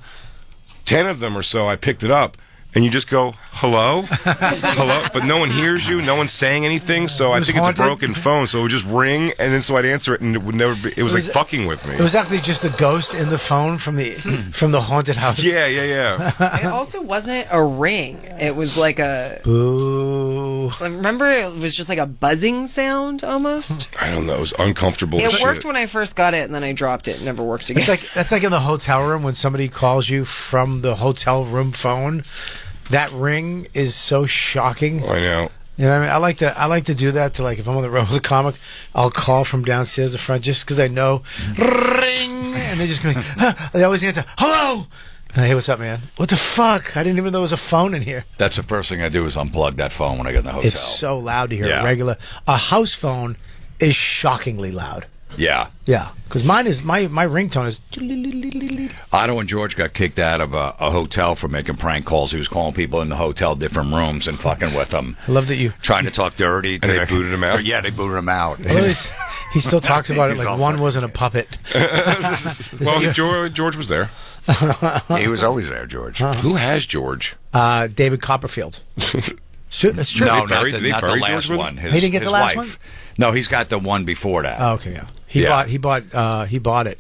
10 of them or so I picked it up, and you just go, hello? Hello? But no one hears you. No one's saying anything. So I think haunted? it's a broken phone. So it would just ring, and then so I'd answer it, and it would never be. It was like fucking with me. It was actually just a ghost in the phone from the haunted house. Yeah. It also wasn't a ring. It was like a. Boo. Remember, it was just like a buzzing sound almost. I don't know. It was uncomfortable. It as worked shit. when I first got it, and then I dropped it. It never worked again. That's like in the hotel room when somebody calls you from the hotel room phone. That ring is so shocking. I know. You know what I mean? I like to do that to, like, if I'm on the road with a comic, I'll call from downstairs the front just because I know ring, and they just go, they always answer, hello. And hey, what's up, man? What the fuck? I didn't even know there was a phone in here. That's the first thing I do is unplug that phone when I get in the hotel. It's so loud to hear a house phone is shockingly loud. Yeah. Yeah, because my ringtone is. Otto and George got kicked out of a hotel for making prank calls. He was calling people in the hotel different rooms and fucking with them. I love that you trying to talk dirty. And they booted him out? Yeah, they booted him out. He still talks about it like one wasn't a puppet. Well, George was there. He was always there, George. Who has George? David Copperfield. That's true. No, They buried- not they the buried last George with one. him? He didn't get the last wife. one? No, he's got the one before that. Oh, okay, yeah. He bought it.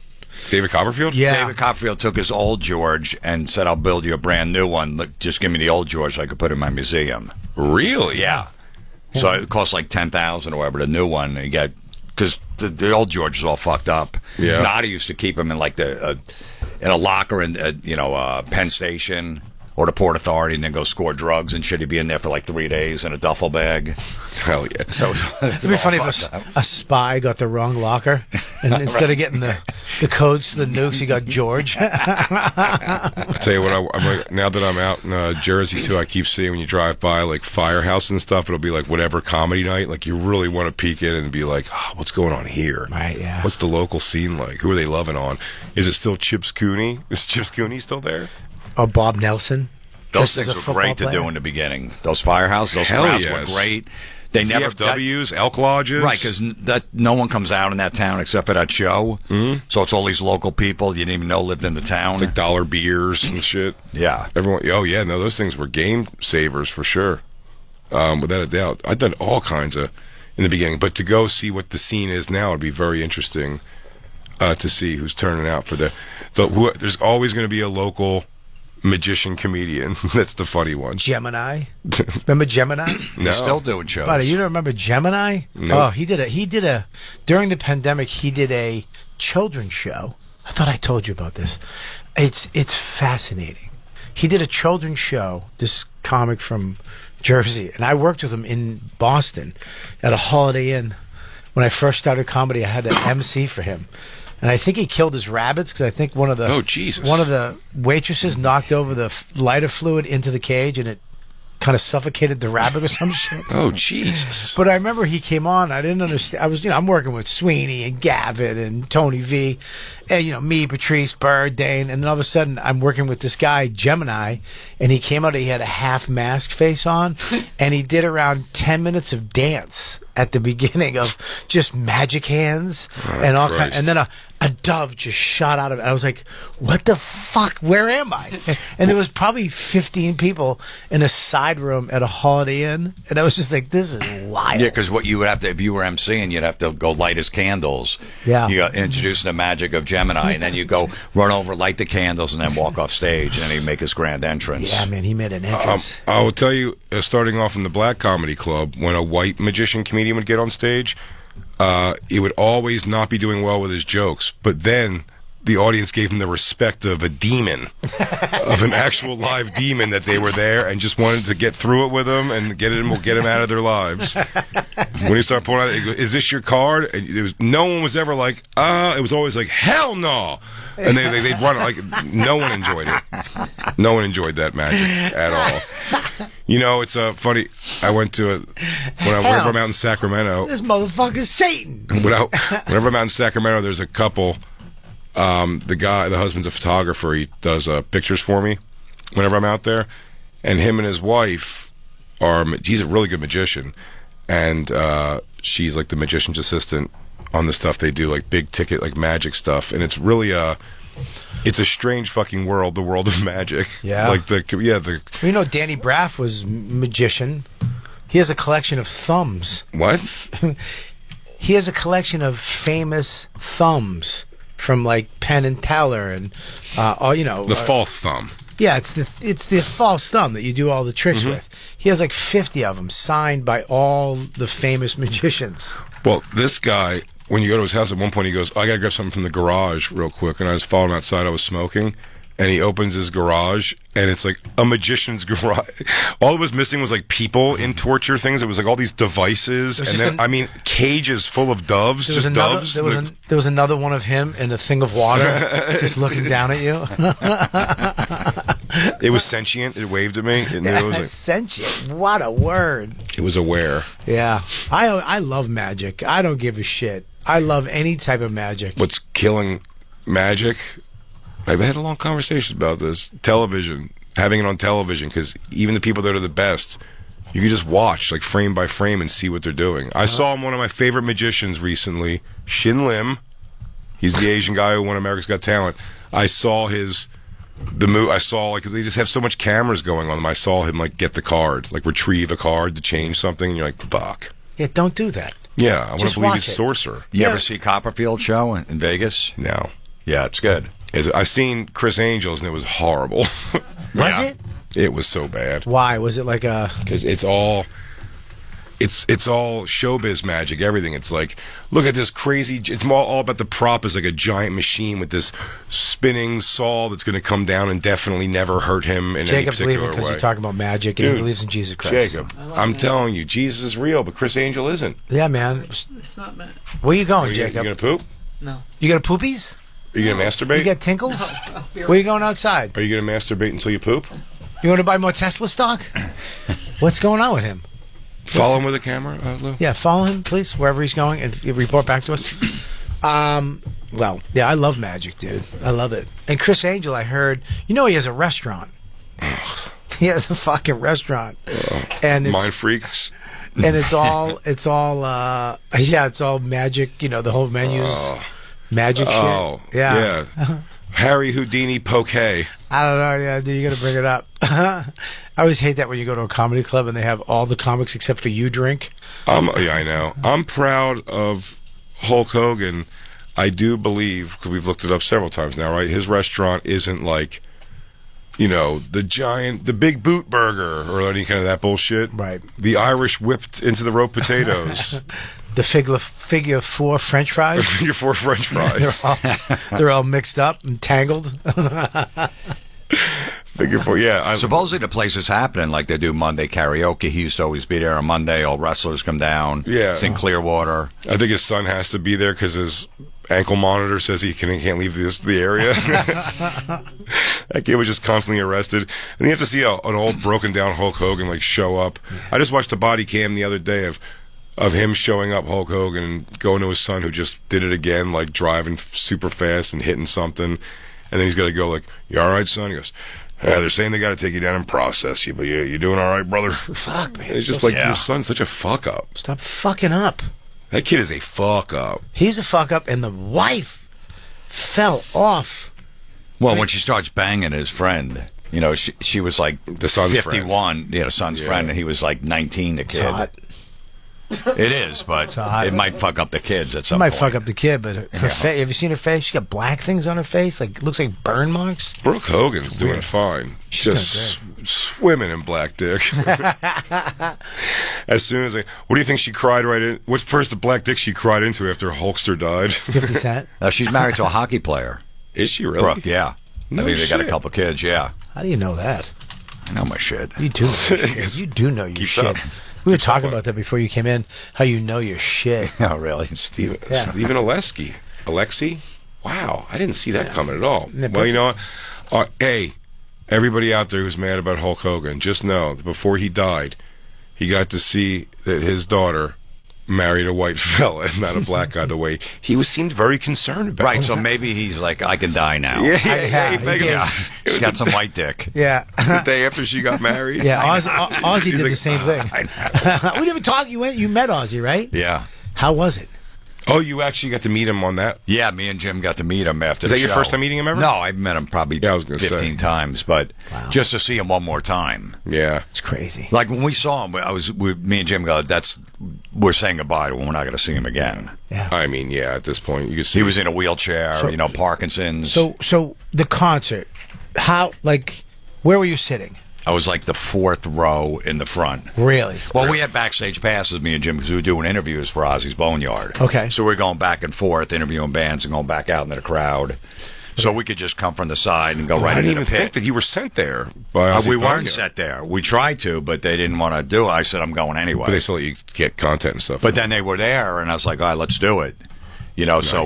David Copperfield? Yeah. David Copperfield took his old George and said, "I'll build you a brand new one. Look, just give me the old George so I could put it in my museum." Really? Yeah. So it cost like $10,000 or whatever. The new one, you get because the old George is all fucked up. Yeah. Nada used to keep him in like in a locker in Penn Station or the Port Authority, and then go score drugs and shit. He'd be in there for like 3 days in a duffel bag. Hell yeah. So It'd be funny if a spy got the wrong locker, and instead of getting the codes to the nukes, he got George. I tell you what, I'm like, now that I'm out in Jersey too, I keep seeing when you drive by like Firehouse and stuff, it'll be like whatever comedy night. Like you really want to peek in and be like, what's going on here? Right, yeah. What's the local scene like? Who are they loving on? Is it still Chips Cooney? Is Chips Cooney still there? Or Bob Nelson. Those Just as things a were football great to player. do in the beginning. Those firehouses, those Hell crowds yes. were great. They never VFWs, elk lodges. Right, because no one comes out in that town except for that show. Mm-hmm. So it's all these local people you didn't even know lived in the town. like dollar beers and shit. Yeah. Everyone. Oh yeah, no, those things were game savers for sure. Without a doubt, I've done all kinds of in the beginning, but to go see what the scene is now would be very interesting to see who's turning out for there's always going to be a local magician comedian. That's the funny one. Gemini. Remember Gemini? No. He's still doing shows. Buddy, you don't remember Gemini? No. Oh, he did a during the pandemic he did a children's show. I thought I told you about this. It's fascinating. He did a children's show, this comic from Jersey, and I worked with him in Boston at a Holiday Inn. When I first started comedy, I had to MC for him. And I think he killed his rabbits because I think one of the waitresses knocked over the lighter fluid into the cage and it kind of suffocated the rabbit or some shit. Oh Jesus! But I remember he came on. I didn't understand. I'm working with Sweeney and Gavin and Tony V, and me, Patrice, Bird, Dane, and then all of a sudden I'm working with this guy Gemini, and he came out. He had a half mask face on, and he did around 10 minutes of dance at the beginning of just magic hands and all kinds. And then a dove just shot out of it. I was like, what the fuck? Where am I? And there was probably 15 people in a side room at a Holiday Inn. And I was just like, this is wild. Yeah, because what you would have to, if you were emceeing, you'd have to go light his candles. Yeah. You introduce the magic of Gemini, and then you go run over, light the candles, and then walk off stage, and then he'd make his grand entrance. Yeah, man, he made an entrance. I will tell you, starting off in the Black Comedy Club, when a white magician comedian would get on stage, he would always not be doing well with his jokes, but then the audience gave him the respect of a demon, of an actual live demon, that they were there and just wanted to get through it with him and get him out of their lives. When he started pulling out, he goes, "Is this your card?" And no one was ever like, it was always like, "Hell no!" And they'd run it like no one enjoyed it. No one enjoyed that magic at all. It's funny. I went to whenever I'm out in Sacramento. This motherfucker's Satan. Whenever I'm out in Sacramento, there's a couple. The husband's a photographer. He does pictures for me whenever I'm out there, and him and his wife he's a really good magician, and she's like the magician's assistant on the stuff they do, like big ticket, like magic stuff, and it's really it's a strange fucking world, the world of magic. Yeah. Like the You know, Danny Braff was magician. He has a collection of thumbs. what? He has a collection of famous thumbs from like Penn and Teller and The false thumb. Yeah, it's the false thumb that you do all the tricks with. He has like 50 of them signed by all the famous magicians. Well, this guy, when you go to his house, at one point he goes, I gotta grab something from the garage real quick, and I was following outside. I was smoking. And he opens his garage, and it's like a magician's garage. All it was missing was like people in torture things. It was like all these devices, and then I mean cages full of doves, just doves. There was another one of him in a thing of water, just looking down at you. It was sentient. It waved at me. It knew it was like, sentient. What a word. it was aware. Yeah, I love magic. I don't give a shit. I love any type of magic. What's killing magic? I've had a long conversation about this. Television, having it on television, because even the people that are the best, you can just watch, like frame by frame, and see what they're doing. I saw one of my favorite magicians recently, Shin Lim. He's the Asian guy who won America's Got Talent. I saw because they just have so much cameras going on them. I saw him like get the card, like retrieve a card to change something, and you're like, fuck. Yeah, don't do that. Yeah, I want Just to believe watch he's it. sorcerer. You ever see Copperfield show in Vegas? No. Yeah, it's good. I've seen Chris Angels, and it was horrible. Was it? It was so bad. Why? Was it like a... Because it's all showbiz magic, everything. It's like, look at this crazy, it's all about the prop is like a giant machine with this spinning saw that's going to come down and definitely never hurt him in Jacob's any leaving particular because way. you're talking about magic and he Dude, believes in Jesus Christ. Jacob, I'm telling you, Jesus is real, but Chris Angel isn't. Yeah, man. It's not bad. Where you going, You Jacob? going to poop? No. You got a poopies? Are you going to masturbate? You got tinkles? Where you going outside? Are you going to masturbate until you poop? You want to buy more Tesla stock? What's going on with him? Follow him with a camera, Lou? Yeah, follow him, please, wherever he's going, and report back to us. Well, yeah, I love magic, dude. I love it. And Chris Angel, I heard, he has a restaurant. He has a fucking restaurant. And it's, Mind freaks. and it's all magic, the whole menu's magic Oh, shit. Yeah. Harry Houdini Poke. I don't know, yeah, dude, you gotta bring it up. I always hate that when you go to a comedy club and they have all the comics except for you drink. Yeah, I know. I'm proud of Hulk Hogan. I do believe, because we've looked it up several times now, right? His restaurant isn't like, the big boot burger or any kind of that bullshit. Right. The Irish whipped into the rope potatoes. The figure four French fries. Figure four French fries. They're all mixed up and tangled. Figure four, yeah. Supposedly the place is happening, like they do Monday karaoke. He used to always be there on Monday. All wrestlers come down. Yeah. It's in Clearwater. I think his son has to be there because his ankle monitor says he can't leave the area. That kid was just constantly arrested. And you have to see an old broken down Hulk Hogan show up. I just watched the body cam the other day of him showing up, Hulk Hogan, and going to his son who just did it again, driving super fast and hitting something. And then he's got to go you all right, son? He goes, yeah, they're saying they got to take you down and process you, but you doing all right, brother? Fuck, man. It's just your son's such a fuck up. Stop fucking up. That kid is a fuck up. He's a fuck up, and the wife fell off. Well, when she starts banging his friend, she was The son's 51. friend. Yeah, the son's friend, and he was 19, the It's kid. hot. It is, but hot. it might fuck up the kids at She some might point. fuck up the kid, but her face. Have you seen her face? She got black things on her face. It looks like burn marks. Brooke Hogan's doing fine. She's Just swimming in black dick. As soon as what do you think she cried right in? What's first the black dick she cried into after Hulkster died? 50 Cent. She's married to a hockey player. Is she really? Brooke, yeah. No I think they got a shit. couple kids, yeah. How do you know that? I know my shit. You do know your shit. You do know your Keep shit. up. We were talking about that before you came in, how you know your shit. Oh, really? Steven Yeah. Alexi? Wow, I didn't see that coming at all. Yeah, Well, you know what? Hey, everybody out there who's mad about Hulk Hogan, just know that before he died, he got to see that his daughter married a white fella and not a black guy the way he seemed very concerned about. Right, so maybe he's I can die now. Yeah. She's got some white dick. Yeah. The day after she got married. Yeah, Ozzy He's did like, the same thing. I know. We never talked. You met Ozzy, right? Yeah. How was it? Oh, you actually got to meet him on that? Yeah, me and Jim got to meet him after the show. Is that your first time meeting him ever? No, I've met him probably I was gonna 15 times, but just to see him one more time. Yeah. It's crazy. Like when we saw him, me and Jim go, we're saying goodbye to him. We're not going to see him again. Yeah. I mean, yeah, at this point, you can see. He was in a wheelchair, Parkinson's. So the concert, where were you sitting? I was like the 4th row in the front. Really? Well, we had backstage passes, me and Jim, because we were doing interviews for Ozzy's Boneyard. Okay. So we were going back and forth, interviewing bands and going back out into the crowd. So we could just come from the side and go right into the pit. I didn't even think that you were sent there by Ozzy we weren't Boneyard. sent there. We tried to, but they didn't want to do it. I said, I'm going anyway. But they still let you get content and stuff. But then they were there, and I was like, all right, let's do it. Nice. So,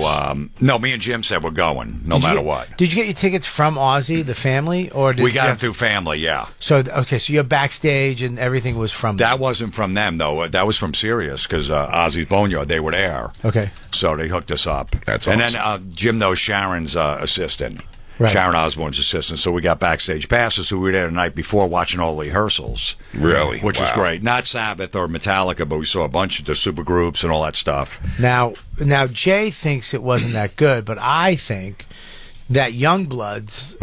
no, me and Jim said we're going, no matter what. Did you get your tickets from Ozzy, the family? Or We got them through family, yeah. So, okay, so you're backstage and everything was from them. That wasn't from them, though. That was from Sirius, because Ozzy's Boneyard, they were there. Okay. So they hooked us up. That's awesome. And then Jim knows Sharon's assistant. Right. Sharon Osbourne's assistant, so we got backstage passes. So we were there the night before watching all the rehearsals. Really? Which was Wow. great. Not Sabbath or Metallica, but we saw a bunch of the super groups and all that stuff. Now Jay thinks it wasn't that good, but I think that Youngblood's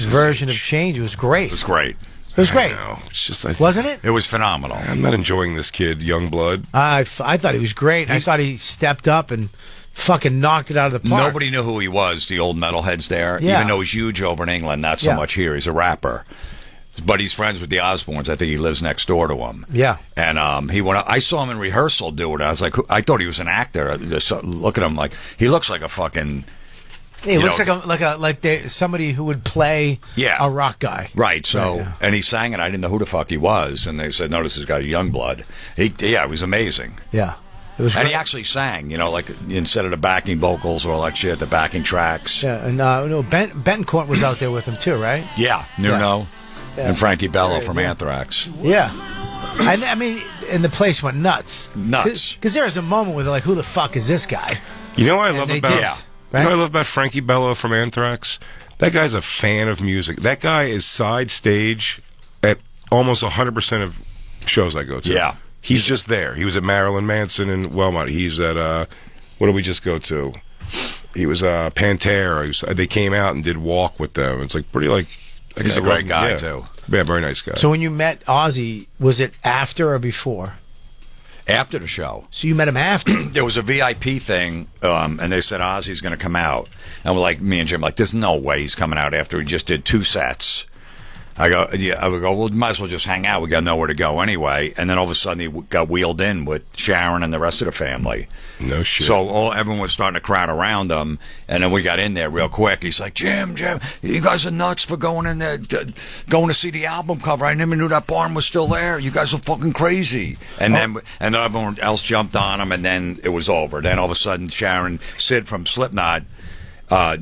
version of Change was great. It was great. It was great. It's just, Wasn't it? It was phenomenal. I'm not enjoying this kid, Youngblood. I thought he was great. I thought he stepped up and fucking knocked it out of the park. Nobody knew who he was, the old metalheads there. Yeah. Even though he's huge over in England, not so much here. He's a rapper. But he's friends with the Osbournes. I think he lives next door to him. Yeah. And he went. I saw him in rehearsal do it. I was like, I thought he was an actor. Just look at him like he looks like a fucking. He looks like somebody who would play a rock guy. Right. So and he sang it. I didn't know who the fuck he was. And they said, "No, this has got Youngblood." It was amazing. Yeah. It was and great. he actually sang, like instead of the backing vocals or all that shit, the backing tracks. Yeah, and Betancourt was out there with him too, right? Yeah, Nuno Yeah. and Frankie Bello from Anthrax. Yeah. I mean, and the place went nuts. Nuts. Because there was a moment where they're like, who the fuck is this guy? You know what I love they about did, you right? know what I love about Frankie Bello from Anthrax? That guy's a fan of music. That guy is side stage at almost 100% of shows I go to. Yeah. He's just there. He was at Marilyn Manson and Wellmont. He's at what did we just go to? He was Pantera. They came out and did Walk with them. It's like pretty like. He's a great guy too. Yeah, very nice guy. So when you met Ozzy, was it after or before? After the show. So you met him after? There was a VIP thing, and they said Ozzy's going to come out. And we're like, me and Jim, there's no way he's coming out after he just did 2 sets. I go, well, might as well just hang out. We got nowhere to go anyway. And then all of a sudden, he got wheeled in with Sharon and the rest of the family. No shit. So everyone was starting to crowd around him. And then we got in there real quick. He's like, Jim, you guys are nuts for going in there, going to see the album cover. I never knew that barn was still there. You guys are fucking crazy. And then everyone else jumped on him, and then it was over. Then all of a sudden, Sid from Slipknot, asked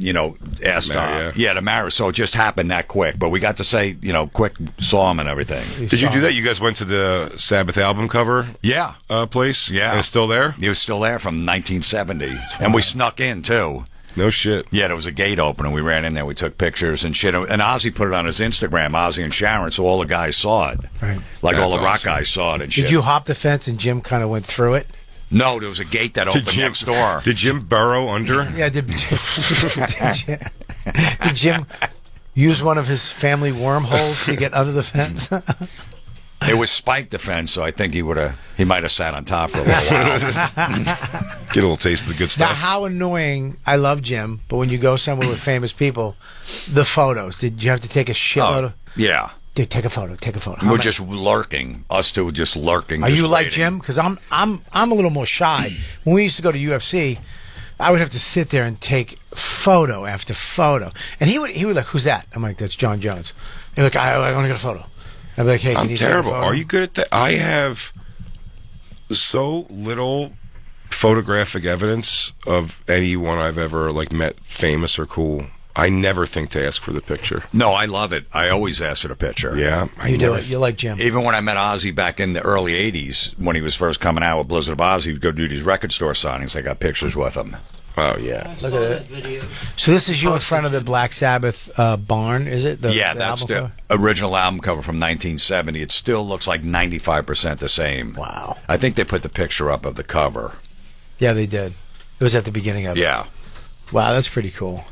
to marry. So it just happened that quick. But we got to say, quick, saw him and everything. Did you do that? You guys went to the Sabbath album cover? Yeah. Place? Yeah. And it's still there? He was still there from 1970. And we snuck in, too. No shit. Yeah, there was a gate open, and we ran in there. We took pictures and shit. And Ozzy put it on his Instagram, Ozzy and Sharon, so all the guys saw it. Right. Like all That's the rock awesome. guys saw it and shit. Did you hop the fence and Jim kind of went through it? No, there was a gate that opened next door. Did Jim burrow under? Yeah, did Jim use one of his family wormholes to get under the fence? It was spiked the fence, so I think he might have sat on top for a little while. Get a little taste of the good Now, stuff. how annoying, I love Jim, but when you go somewhere with famous people, the photos, did you have to take a shitload of... Yeah. Dude, take a photo. How We're many- just lurking. Us two were just lurking. Are just you like waiting. Jim? Because I'm a little more shy. When we used to go to UFC, I would have to sit there and take photo after photo, and he would like, "Who's that?" I'm like, "That's John Jones." And like, I want to get a photo. I'd be like, "Hey, can I'm you take a terrible. photo?" Are you good at that? I have so little photographic evidence of anyone I've ever met famous or cool. I never think to ask for the picture. No, I love it. I always ask for the picture. Yeah, You do it. You like Jim. Even when I met Ozzy back in the early 80s, when he was first coming out with Blizzard of Ozzy, he'd go do these record store signings. I got pictures with him. Oh yeah. Look at it. So this is you in front of the Black Sabbath barn, is it? That's album the cover? original album cover from 1970. It still looks like 95% the same. Wow. I think they put the picture up of the cover. Yeah, they did. It was at the beginning of it. Yeah. Wow, that's pretty cool.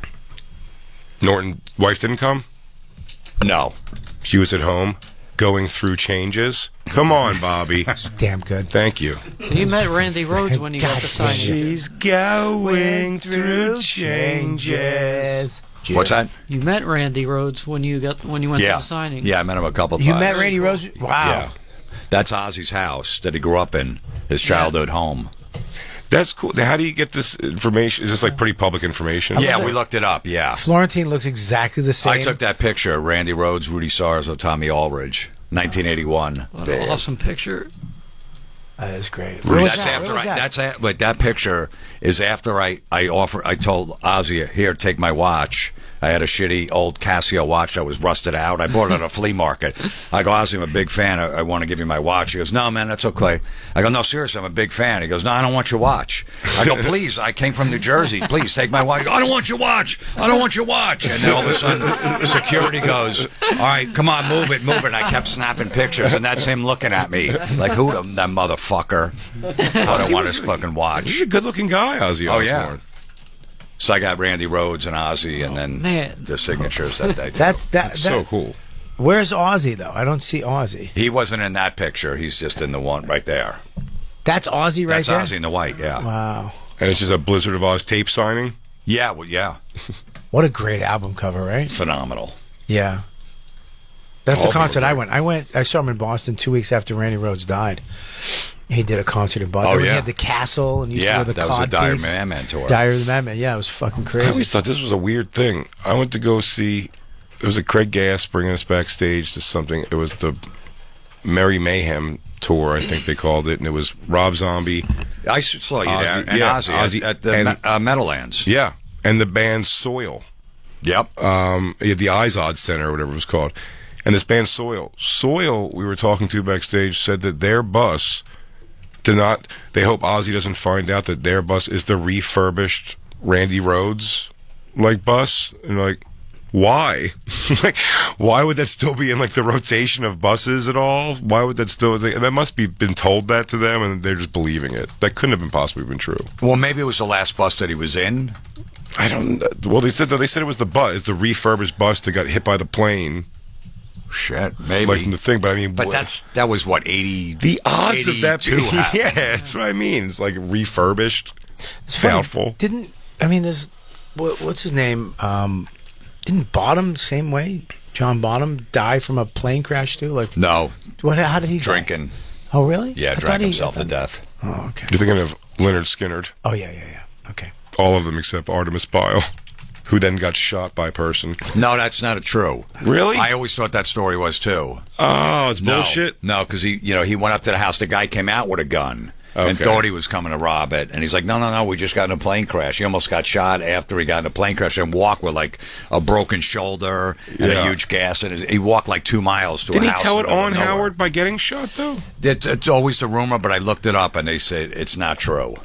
Norton's wife didn't come? No. She was at home going through changes. Come on, Bobby. Damn good. Thank you. So you met Randy Rhoads when you got the signing. She's going through changes. What's that? You met Randy Rhoads when you went to the signing. Yeah, I met him a couple times. You met Randy Rhoads? Wow. Yeah. That's Ozzy's house that he grew up in, his childhood home. That's cool. How do you get this information? Is this like pretty public information? Yeah, we looked it up, yeah. Florentine looks exactly the same. I took that picture, Randy Rhoads, Rudy Sarzo, Tommy Aldridge, 1981. What an awesome picture. That is great. But that picture is after I told Ozzy, here, take my watch. I had a shitty old Casio watch that was rusted out. I bought it at a flea market. I go, Ozzy, I'm a big fan. I want to give you my watch. He goes, no, man, that's okay. I go, no, seriously, I'm a big fan. He goes, no, I don't want your watch. I go, please, I came from New Jersey. Please take my watch. He goes, I don't want your watch. I don't want your watch. And then all of a sudden, security goes, all right, come on, move it. And I kept snapping pictures, and that's him looking at me. Like, who that motherfucker? I don't want his fucking watch. He's a good-looking guy, Ozzy Osbourne. Yeah. So I got Randy Rhoads and Ozzy, and then the signatures that they That's so cool. Where's Ozzy, though? I don't see Ozzy. He wasn't in that picture. He's just in the one right there. That's Ozzy right there? That's Ozzy in the white, yeah. Wow. And it's just a Blizzard of Oz tape signing? Yeah, well, yeah. What a great album cover, right? Phenomenal. Yeah. That's the concert I went. I saw him in Boston 2 weeks after Randy Rhoads died. He did a concert in Boston. Oh, yeah. He had the castle and used to wear the that was a Dire Madman tour. Dire Madman, yeah, it was fucking crazy. I always thought this was a weird thing. I went to go see, it was a Craig Gass bringing us backstage to something. It was the Merry Mayhem tour, I think they called it, and it was Rob Zombie. I saw you there, and Ozzy at the Meadowlands. Yeah, and the band Soil. Yep. The Izod Center, or whatever it was called. And this band Soil, we were talking to backstage, said that their bus did not, they hope Ozzy doesn't find out that their bus is the refurbished Randy Rhoads, like, bus. And, like, why? Like, why would that still be in, like, the rotation of buses at all? Why would that still, that must be been told that to them, and they're just believing it. That couldn't have been possibly been true. Well, maybe it was the last bus that he was in. I don't, well, they said it was the bus, it's the refurbished bus that got hit by the plane. Shit, maybe. Like from the thing, but I mean... But that was, what, 80... The odds of that being... happened. Yeah, that's what I mean. It's like refurbished. It's doubtful. Funny. There's... What's his name? Didn't Bottom, same way? John Bottom die from a plane crash, too? Like, no. How did he die? Drinking. Oh, really? Yeah, drank himself to death. Oh, okay. You're thinking of Leonard Skinner. Oh, yeah. Okay. All of them except Artemis Pyle, who then got shot by a person. No, that's not true. Really? I always thought that story was too. Oh, it's bullshit. No, because he went up to the house. The guy came out with a gun and thought he was coming to rob it. And he's like, no, we just got in a plane crash. He almost got shot after he got in a plane crash and walked with like a broken shoulder and a huge gas. And he walked like 2 miles to a house. Didn't he tell it on Howard by getting shot though? It's always the rumor, but I looked it up and they say it's not true.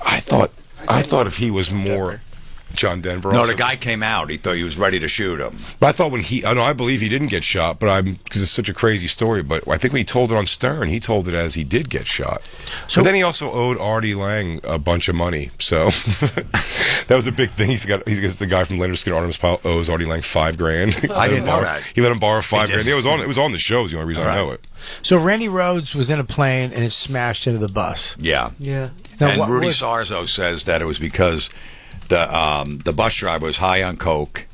I thought if he was more John Denver. No, the guy came out. He thought he was ready to shoot him. But I thought I believe he didn't get shot, but because it's such a crazy story. But I think when he told it on Stern, he told it as he did get shot. So but then he also owed Artie Lang a bunch of money. So that was a big thing. He's the guy from Leonard Skinner, Artemis Pyle, owes Artie Lang $5,000. I didn't know that. He let him borrow $5,000. It was on the show. Is the only reason I know it. So Randy Rhoads was in a plane and it smashed into the bus. Yeah. Yeah. Now, and Rudy Sarzo says that it was because the bus driver was high on coke,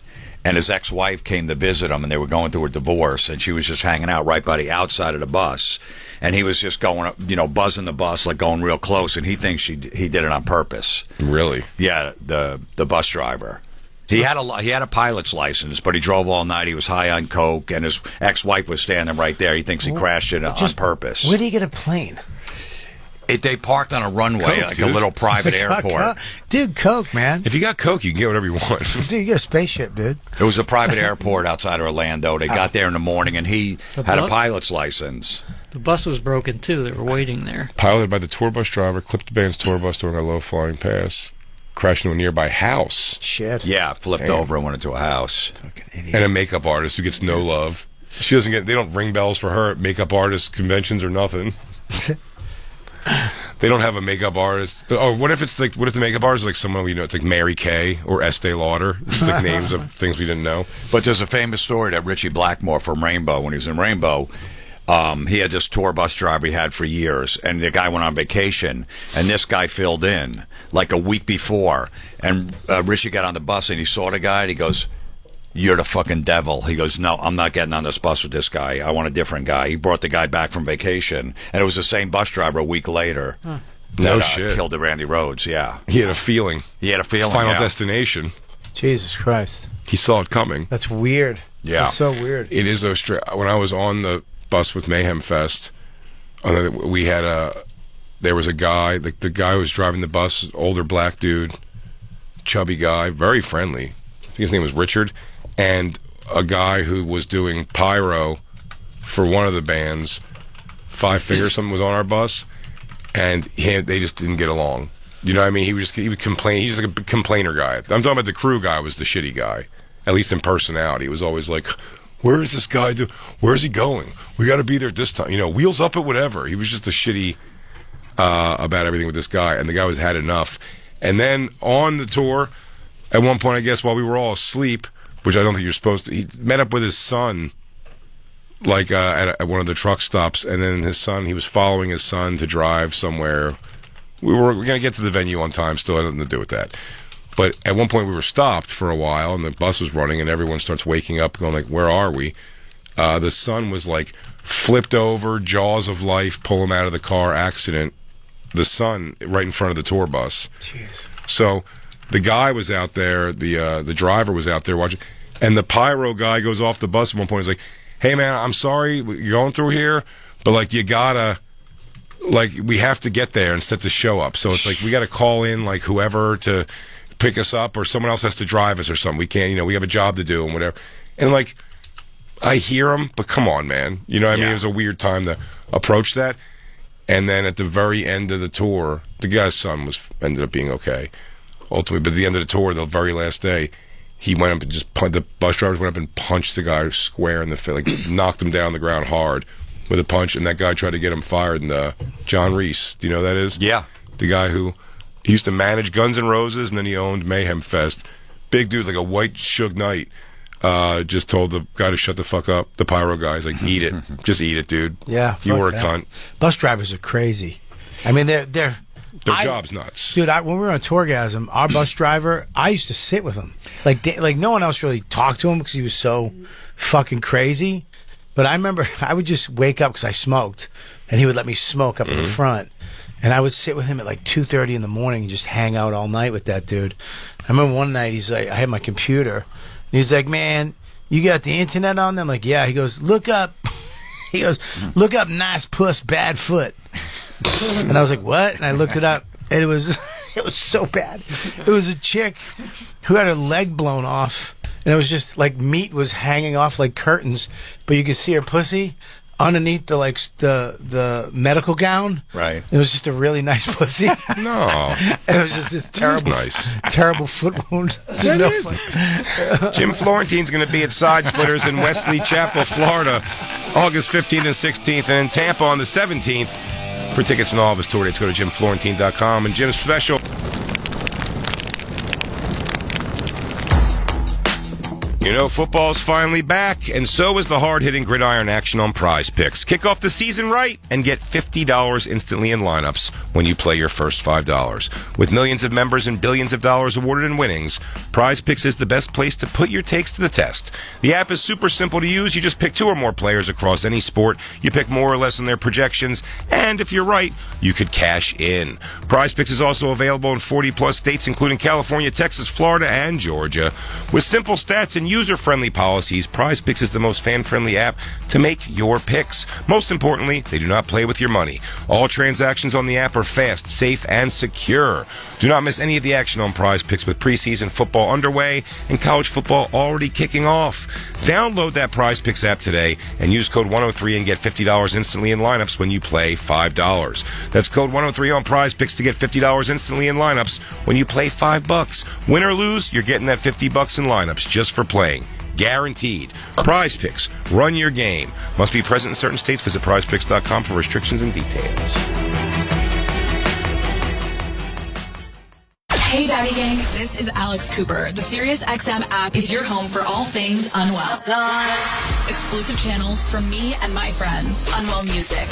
and his ex-wife came to visit him, and they were going through a divorce, and she was just hanging out right by the outside of the bus, and he was just going, buzzing the bus, like going real close, and he thinks he did it on purpose. Really? Yeah, the bus driver. He had a pilot's license, but he drove all night. He was high on coke, and his ex-wife was standing right there. He thinks he crashed it on purpose. Where did he get a plane? They parked on a runway, like a little private airport. Dude, coke, man. If you got coke, you can get whatever you want. Dude, you get a spaceship, dude. It was a private airport outside of Orlando. They got there in the morning, and he had a pilot's license. The bus was broken, too. They were waiting there. Piloted by the tour bus driver, clipped the band's tour bus during a low-flying pass, crashed into a nearby house. Shit. Yeah, flipped over and went into a house. Fucking idiot. And a makeup artist who gets no love. They don't ring bells for her at makeup artist conventions or nothing. they don't have a makeup artist. Oh, what if it's like, what if the makeup artist is like someone we know? It's like Mary Kay or Estee Lauder. It's like names of things we didn't know. But there's a famous story that Richie Blackmore from Rainbow, when he was in Rainbow, he had this tour bus driver he had for years, and the guy went on vacation, and this guy filled in like a week before, and Richie got on the bus and he saw the guy and he goes, "You're the fucking devil." He goes, "No, I'm not getting on this bus with this guy. I want a different guy." He brought the guy back from vacation, and it was the same bus driver a week later. No shit. Killed the Randy Rhoads, yeah. He had a feeling. Final yeah. Destination. Jesus Christ. He saw it coming. That's weird. Yeah. That's so weird. It is so strange. When I was on the bus with Mayhem Fest, we had there was a guy, the guy who was driving the bus, older black dude, chubby guy, very friendly. I think his name was Richard, and a guy who was doing pyro for one of the bands, Five Finger something, was on our bus, and they just didn't get along. You know what I mean? He would complain. He's like a complainer guy. I'm talking about the crew guy was the shitty guy, at least in personality. He was always like, "Where is this guy? Where's he going? We got to be there at this time. You know, wheels up at whatever." He was just a shitty about everything with this guy, and the guy had had enough. And then on the tour, at one point, I guess while we were all asleep, which I don't think you're supposed to, he met up with his son, like at one of the truck stops, and then he was following his son to drive somewhere. We're going to get to the venue on time, still had nothing to do with that. But at one point we were stopped for a while, and the bus was running, and everyone starts waking up going like, "Where are we?" The son was like flipped over, jaws of life, pull him out of the car, accident. The son right in front of the tour bus. Jeez. So the guy was out there, the driver was out there watching, and the pyro guy goes off the bus at one point. He's like, "Hey man, I'm sorry you're going through here, but like you gotta, like we have to get there and set the show up. So it's like we got to call in like whoever to pick us up, or someone else has to drive us or something. We can't, we have a job to do and whatever." And like, I hear him, but come on, man. You know what I mean? It was a weird time to approach that. And then at the very end of the tour, the guy's son ended up being okay, ultimately. But at the end of the tour, the very last day, he went up and the bus drivers went up and punched the guy square in the face, like knocked him down on the ground hard with a punch. And that guy tried to get him fired. And John Reese, do you know who that is? Yeah. The guy who he used to manage Guns N' Roses, and then he owned Mayhem Fest. Big dude, like a white Suge Knight. Just told the guy to shut the fuck up. The pyro guy's like, "Eat it, just eat it, dude." Yeah, you were a cunt. Bus drivers are crazy. I mean, their job's nuts, dude. When we were on Tourgasm, our bus driver, I used to sit with him. Like no one else really talked to him because he was so fucking crazy. But I remember I would just wake up because I smoked, and he would let me smoke up in the front. And I would sit with him at like 2:30 in the morning and just hang out all night with that dude. I remember one night he's like, I had my computer. And he's like, "Man, you got the internet on?" I'm like, "Yeah." He goes, "Look up." He goes, "Look up nice puss, bad foot." And I was like, "What?" And I looked it up, and it was so bad. It was a chick who had her leg blown off, and it was just like meat was hanging off like curtains, but you could see her pussy underneath the medical gown. Right. It was just a really nice pussy. No. And it was just this terrible foot wound. Just fun. Jim Florentine's going to be at Side Splitters in Wesley Chapel, Florida, August 15th and 16th, and in Tampa on the 17th. For tickets and all of his tour dates, go to jimflorentine.com. And Jim's special. You know, football's finally back, and so is the hard-hitting gridiron action on Prize Picks. Kick off the season right and get $50 instantly in lineups when you play your first $5. With millions of members and billions of dollars awarded in winnings, Prize Picks is the best place to put your takes to the test. The app is super simple to use. You just pick 2 or more players across any sport. You pick more or less on their projections, and if you're right, you could cash in. Prize Picks is also available in 40-plus states, including California, Texas, Florida, and Georgia. With simple stats and user-friendly policies, Prize Picks is the most fan-friendly app to make your picks. Most importantly, they do not play with your money. All transactions on the app are fast, safe, and secure. Do not miss any of the action on Prize Picks with preseason football underway and college football already kicking off. Download that Prize Picks app today and use code 103 and get $50 instantly in lineups when you play $5. That's code 103 on Prize Picks to get $50 instantly in lineups when you play $5. Win or lose, you're getting that $50 in lineups just for playing. Guaranteed. Prize Picks. Run your game. Must be present in certain states. Visit prizepicks.com for restrictions and details. Hey, Daddy Gang, this is Alex Cooper. The SiriusXM app is your home for all things Unwell. Exclusive channels from me and my friends. Unwell Music.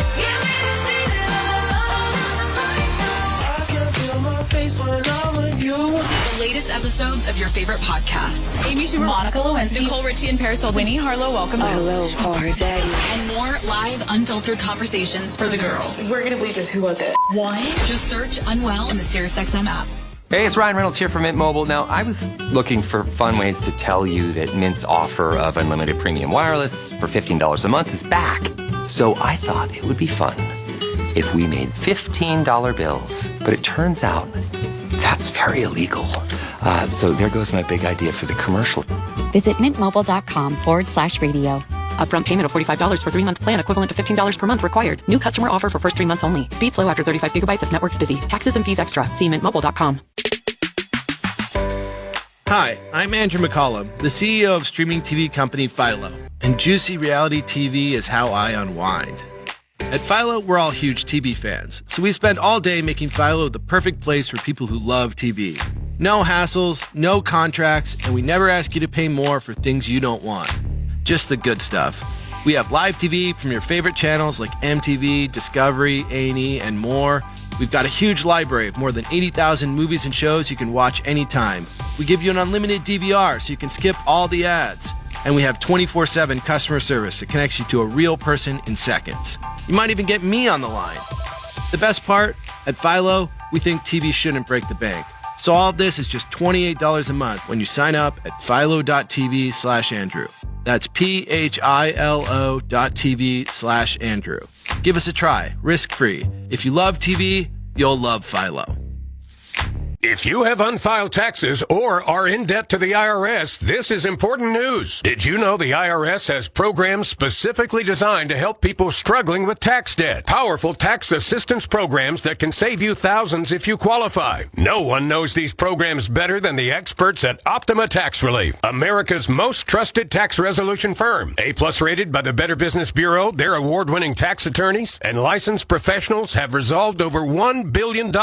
The latest episodes of your favorite podcasts. Amy Schumer, Monica Lewinsky, Nicole Richie and Paris Hilton, Winnie Harlow, welcome. Hello, poor daddy. And more live, unfiltered conversations for the girls. We're gonna believe this. Who was it? Why? Just search Unwell in the SiriusXM app. Hey, it's Ryan Reynolds here from Mint Mobile. Now, I was looking for fun ways to tell you that Mint's offer of unlimited premium wireless for $15 a month is back. So I thought it would be fun if we made $15 bills. But it turns out that's very illegal. So there goes my big idea for the commercial. Visit mintmobile.com/radio. Upfront payment of $45 for 3-month plan equivalent to $15 per month required. New customer offer for first 3 months only. Speed slow after 35 gigabytes if network's busy. Taxes and fees extra. See mintmobile.com. Hi, I'm Andrew McCollum, the CEO of streaming TV company Philo, and Juicy Reality TV is how I unwind. At Philo, we're all huge TV fans, so we spend all day making Philo the perfect place for people who love TV. No hassles, no contracts, and we never ask you to pay more for things you don't want. Just the good stuff. We have live TV from your favorite channels like MTV, Discovery, A&E, and more. We've got a huge library of more than 80,000 movies and shows you can watch anytime. We give you an unlimited DVR so you can skip all the ads. And we have 24/7 customer service that connects you to a real person in seconds. You might even get me on the line. The best part? At Philo, we think TV shouldn't break the bank. So all of this is just $28 a month when you sign up at philo.tv/Andrew. That's philo.tv/Andrew. Give us a try, risk-free. If you love TV, you'll love Philo. If you have unfiled taxes or are in debt to the IRS, this is important news. Did you know the IRS has programs specifically designed to help people struggling with tax debt? Powerful tax assistance programs that can save you thousands if you qualify. No one knows these programs better than the experts at Optima Tax Relief, America's most trusted tax resolution firm. A+ rated by the Better Business Bureau, their award-winning tax attorneys and licensed professionals have resolved over $1 billion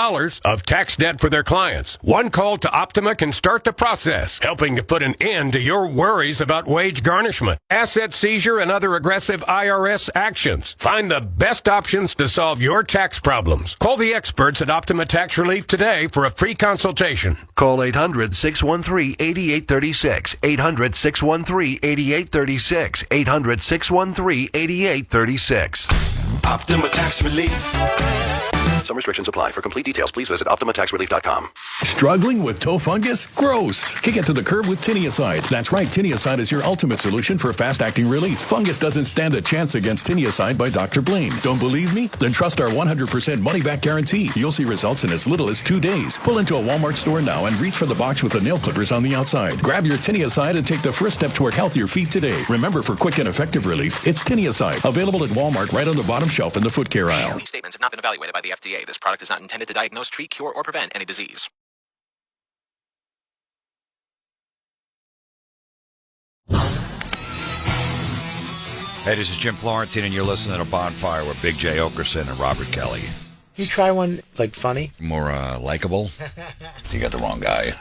of tax debt for their clients. One call to Optima can start the process, helping to put an end to your worries about wage garnishment, asset seizure, and other aggressive IRS actions. Find the best options to solve your tax problems. Call the experts at Optima Tax Relief today for a free consultation. Call 800-613-8836. 800-613-8836. 800-613-8836. Optima Tax Relief. Some restrictions apply. For complete details, please visit OptimaTaxRelief.com. Struggling with toe fungus? Gross. Kick it to the curb with Tiniacide. That's right, Tiniacide is your ultimate solution for fast-acting relief. Fungus doesn't stand a chance against Tiniacide by Dr. Blaine. Don't believe me? Then trust our 100% money-back guarantee. You'll see results in as little as 2 days. Pull into a Walmart store now and reach for the box with the nail clippers on the outside. Grab your Tiniacide and take the first step toward healthier feet today. Remember, for quick and effective relief, it's Tiniacide. Available at Walmart right on the bottom shelf in the foot care aisle. These statements have not been evaluated by the FDA. This product is not intended to diagnose, treat, cure, or prevent any disease. Hey, this is Jim Florentine, and you're listening to Bonfire with Big J. Okerson and Robert Kelly. You try one, like, funny? More likable? You got the wrong guy.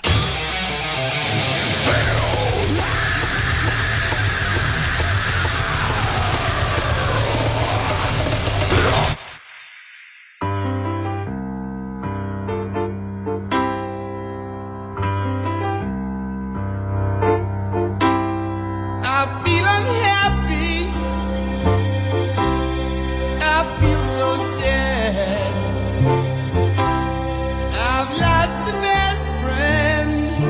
I've lost the best friend.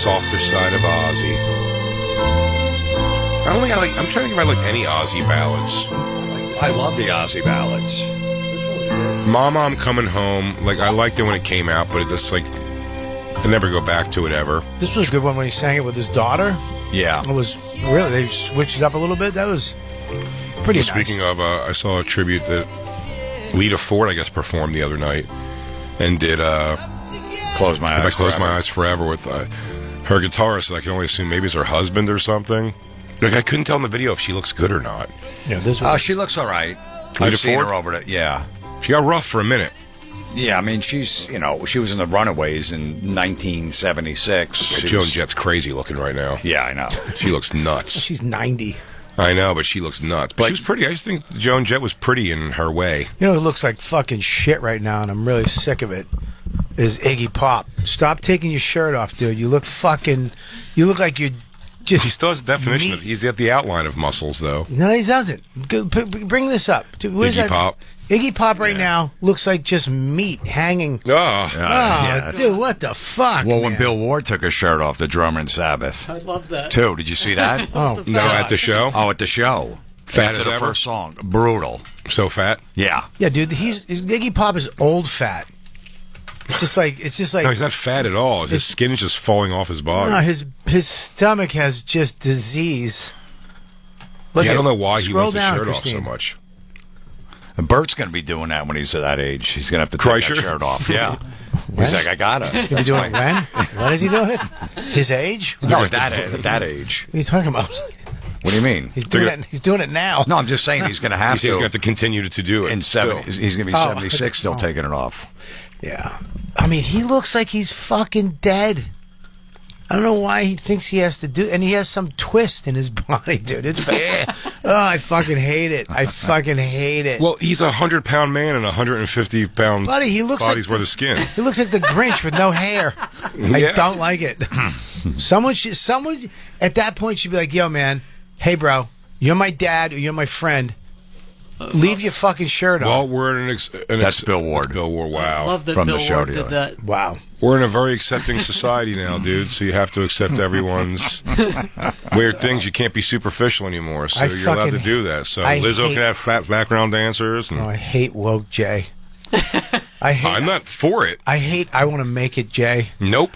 softer side of Ozzy. I don't think I'm trying to think if I like any Ozzy ballads. I love the Ozzy ballads. Mama, I'm Coming Home. Like, I liked it when it came out, but it just, like, I never go back to it ever. This was a good one when he sang it with his daughter. Yeah. It was really, they switched it up a little bit. That was pretty nice. Speaking of, I saw a tribute that Lita Ford, I guess, performed the other night and did Close My Eyes I Close Forever. My Eyes Forever with her guitarist. I can only assume maybe it's her husband or something. Like, I couldn't tell in the video if she looks good or not. Yeah, this she looks all right. Lita I've seen Ford? her over it. Yeah. She got rough for a minute. Yeah, I mean, she's, she was in the Runaways in 1976. Joan Jett's crazy looking right now. Yeah, I know. She looks nuts. She's 90. I know, but she looks nuts. But she was pretty. I just think Joan Jett was pretty in her way. You know who looks like fucking shit right now, and I'm really sick of it, is Iggy Pop. Stop taking your shirt off, dude. You look like you're just... He still has a definition. He's got the outline of muscles, though. No, he doesn't. Bring this up. Dude, Iggy Pop. Iggy Pop right now looks like just meat hanging. Dude, what the fuck? Well, when Bill Ward took his shirt off, the drummer in Sabbath. I love that. Too. Did you see that? No, at the show? Oh, at the show. Fat After as the ever? first song. Brutal. So fat? Yeah. Yeah, dude, Iggy Pop is old fat. It's just like No, he's not fat at all. His skin is just falling off his body. No, his stomach has just disease. I don't know why he scroll wants his down, shirt Christine. off so much. And Bert's going to be doing that when he's at that age. He's going to have to take Kreischer? that shirt off. Yeah. He's like, I got it. He'll be doing it when? When is he doing it? His age? No, at that age. What are you talking about? What do you mean? He's doing it now. No, I'm just saying he's going to have He's going to have to continue to do it. In 70, he's going to be 76 still taking it off. Yeah. I mean, he looks like he's fucking dead. I don't know why he thinks he has to do, and he has some twist in his body, dude. It's bad. I fucking hate it. I fucking hate it. Well, he's a 100-pound man and a 150-pound Buddy, he looks body's like worth of skin. He looks like the Grinch with no hair. I don't like it. Someone at that point should be like, "Yo, man, hey, bro, you're my dad or you're my friend. Leave your fucking shirt on." Well, we're in That's Bill Ward. Bill Ward, wow. I love that From Bill the show Ward the did other that. Wow. We're in a very accepting society now, dude, so you have to accept everyone's weird things. You can't be superficial anymore, so you're allowed to do that. So Lizzo can have fat background dancers. And I hate woke Jay. I'm not for it. I want to make it, Jay. Nope.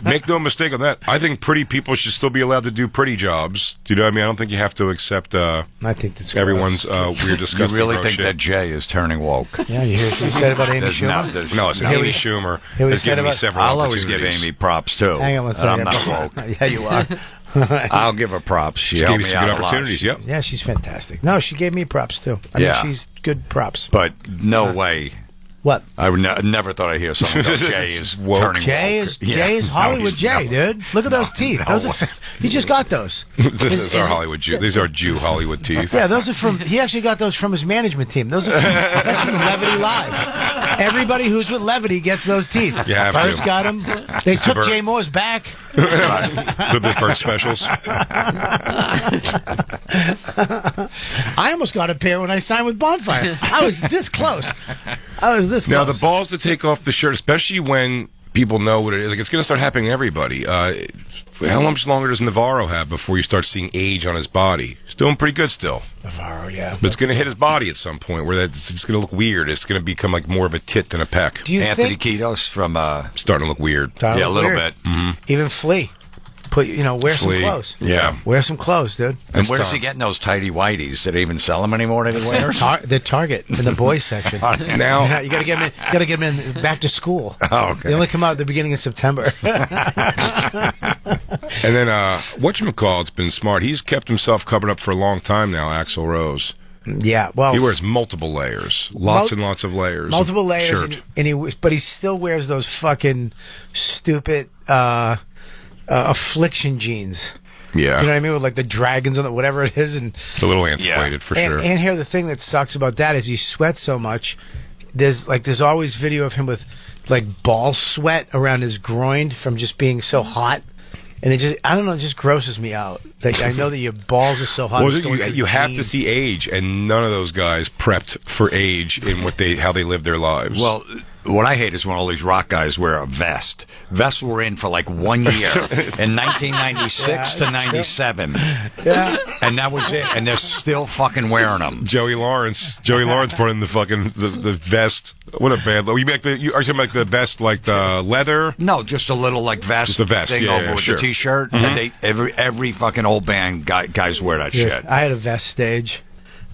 Make no mistake on that. I think pretty people should still be allowed to do pretty jobs. Do you know what I mean? I don't think you have to accept I think that's everyone's weird, disgusting You really gross think shit. that Jay is turning woke? Yeah, you hear what you said about Amy Schumer? No, it's Amy Schumer has given me several I'll always give opportunities. Amy props, too. Hang on one second. I'm not woke. Yeah, you are. I'll give her props. She She helped gave me me some out good a lot. opportunities, yep. Yeah, she's fantastic. No, she gave me props, too. I Yeah. mean, she's good props. But no way. What? I would never thought I'd hear someone go, Jay is turning Jay woke. is Jay is Hollywood Jay, dude. Look at those teeth. no. Those are, he just got those. These are Hollywood Jew. These are Jew Hollywood teeth. Yeah, those are from. He actually got those from his management team. Those are from, that's from Levity Live. Everybody who's with Levity gets those teeth. You have Bird's to. got them. They took Bert. Jay Moore's back. With the Burt specials. I almost got a pair when I signed with Bonfire. I was this close. Now, the balls to take off the shirt, especially when people know what it is, like it's going to start happening to everybody. How much longer does Navarro have before you start seeing age on his body? He's doing pretty good still. Navarro, yeah. But it's going to hit his body at some point where it's going to look weird. It's going to become like more of a tit than a peck. Do you Anthony think Kiedis from... starting to look weird. Yeah, a little weird. bit. Mm-hmm. Even Flea. Wear some Flea. clothes. Yeah. Wear some clothes, dude. And where's he getting those tighty whities? Did they even sell them anymore anywhere? The Target in the boys section. Now you got to get him in. Got to get him in back to school. Oh, okay. They only come out at the beginning of September. And then whatchamacallit's been smart. He's kept himself covered up for a long time now, Axl Rose. Yeah, well, he wears multiple layers, lots and lots of layers, multiple of layers, shirt. but he still wears those fucking stupid affliction jeans. Yeah, you know what I mean, with like the dragons on it, whatever it is, and it's a little antiquated for sure. And here, the thing that sucks about that is he sweats so much. There's always video of him with like ball sweat around his groin from just being so hot. And it just, I don't know, it just grosses me out. Like, I know that your balls are so hot. Well, you have to see age, and none of those guys prepped for age in how they live their lives. Well, what I hate is when all these rock guys wear a vest. Vests were in for like 1 year in 1996 to 97. Yeah. And that was it. And they're still fucking wearing them. Joey Lawrence brought in the fucking the vest. What a bad look. Are you talking like the vest, like the leather? No, just a little like vest. Just a vest, thing over with sure. the t-shirt. And every fucking old band guys wear that shit. I had a vest stage.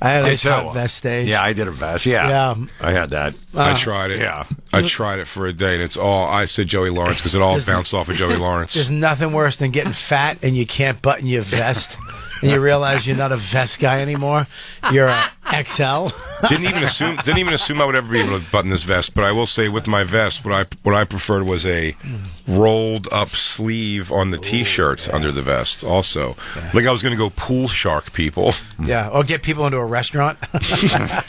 I had a top vest stage. Yeah, I did a vest. Yeah. I had that. I tried it. Yeah. I tried it for a day, and I said Joey Lawrence because it all bounced off of Joey Lawrence. There's nothing worse than getting fat and you can't button your vest. And you realize you're not a vest guy anymore. You're a XL. Didn't even assume I would ever be able to button this vest. But I will say, with my vest, what I preferred was a rolled up sleeve on the t-shirt under the vest. Also, like I was going to go pool shark people. Yeah, or get people into a restaurant. Yeah,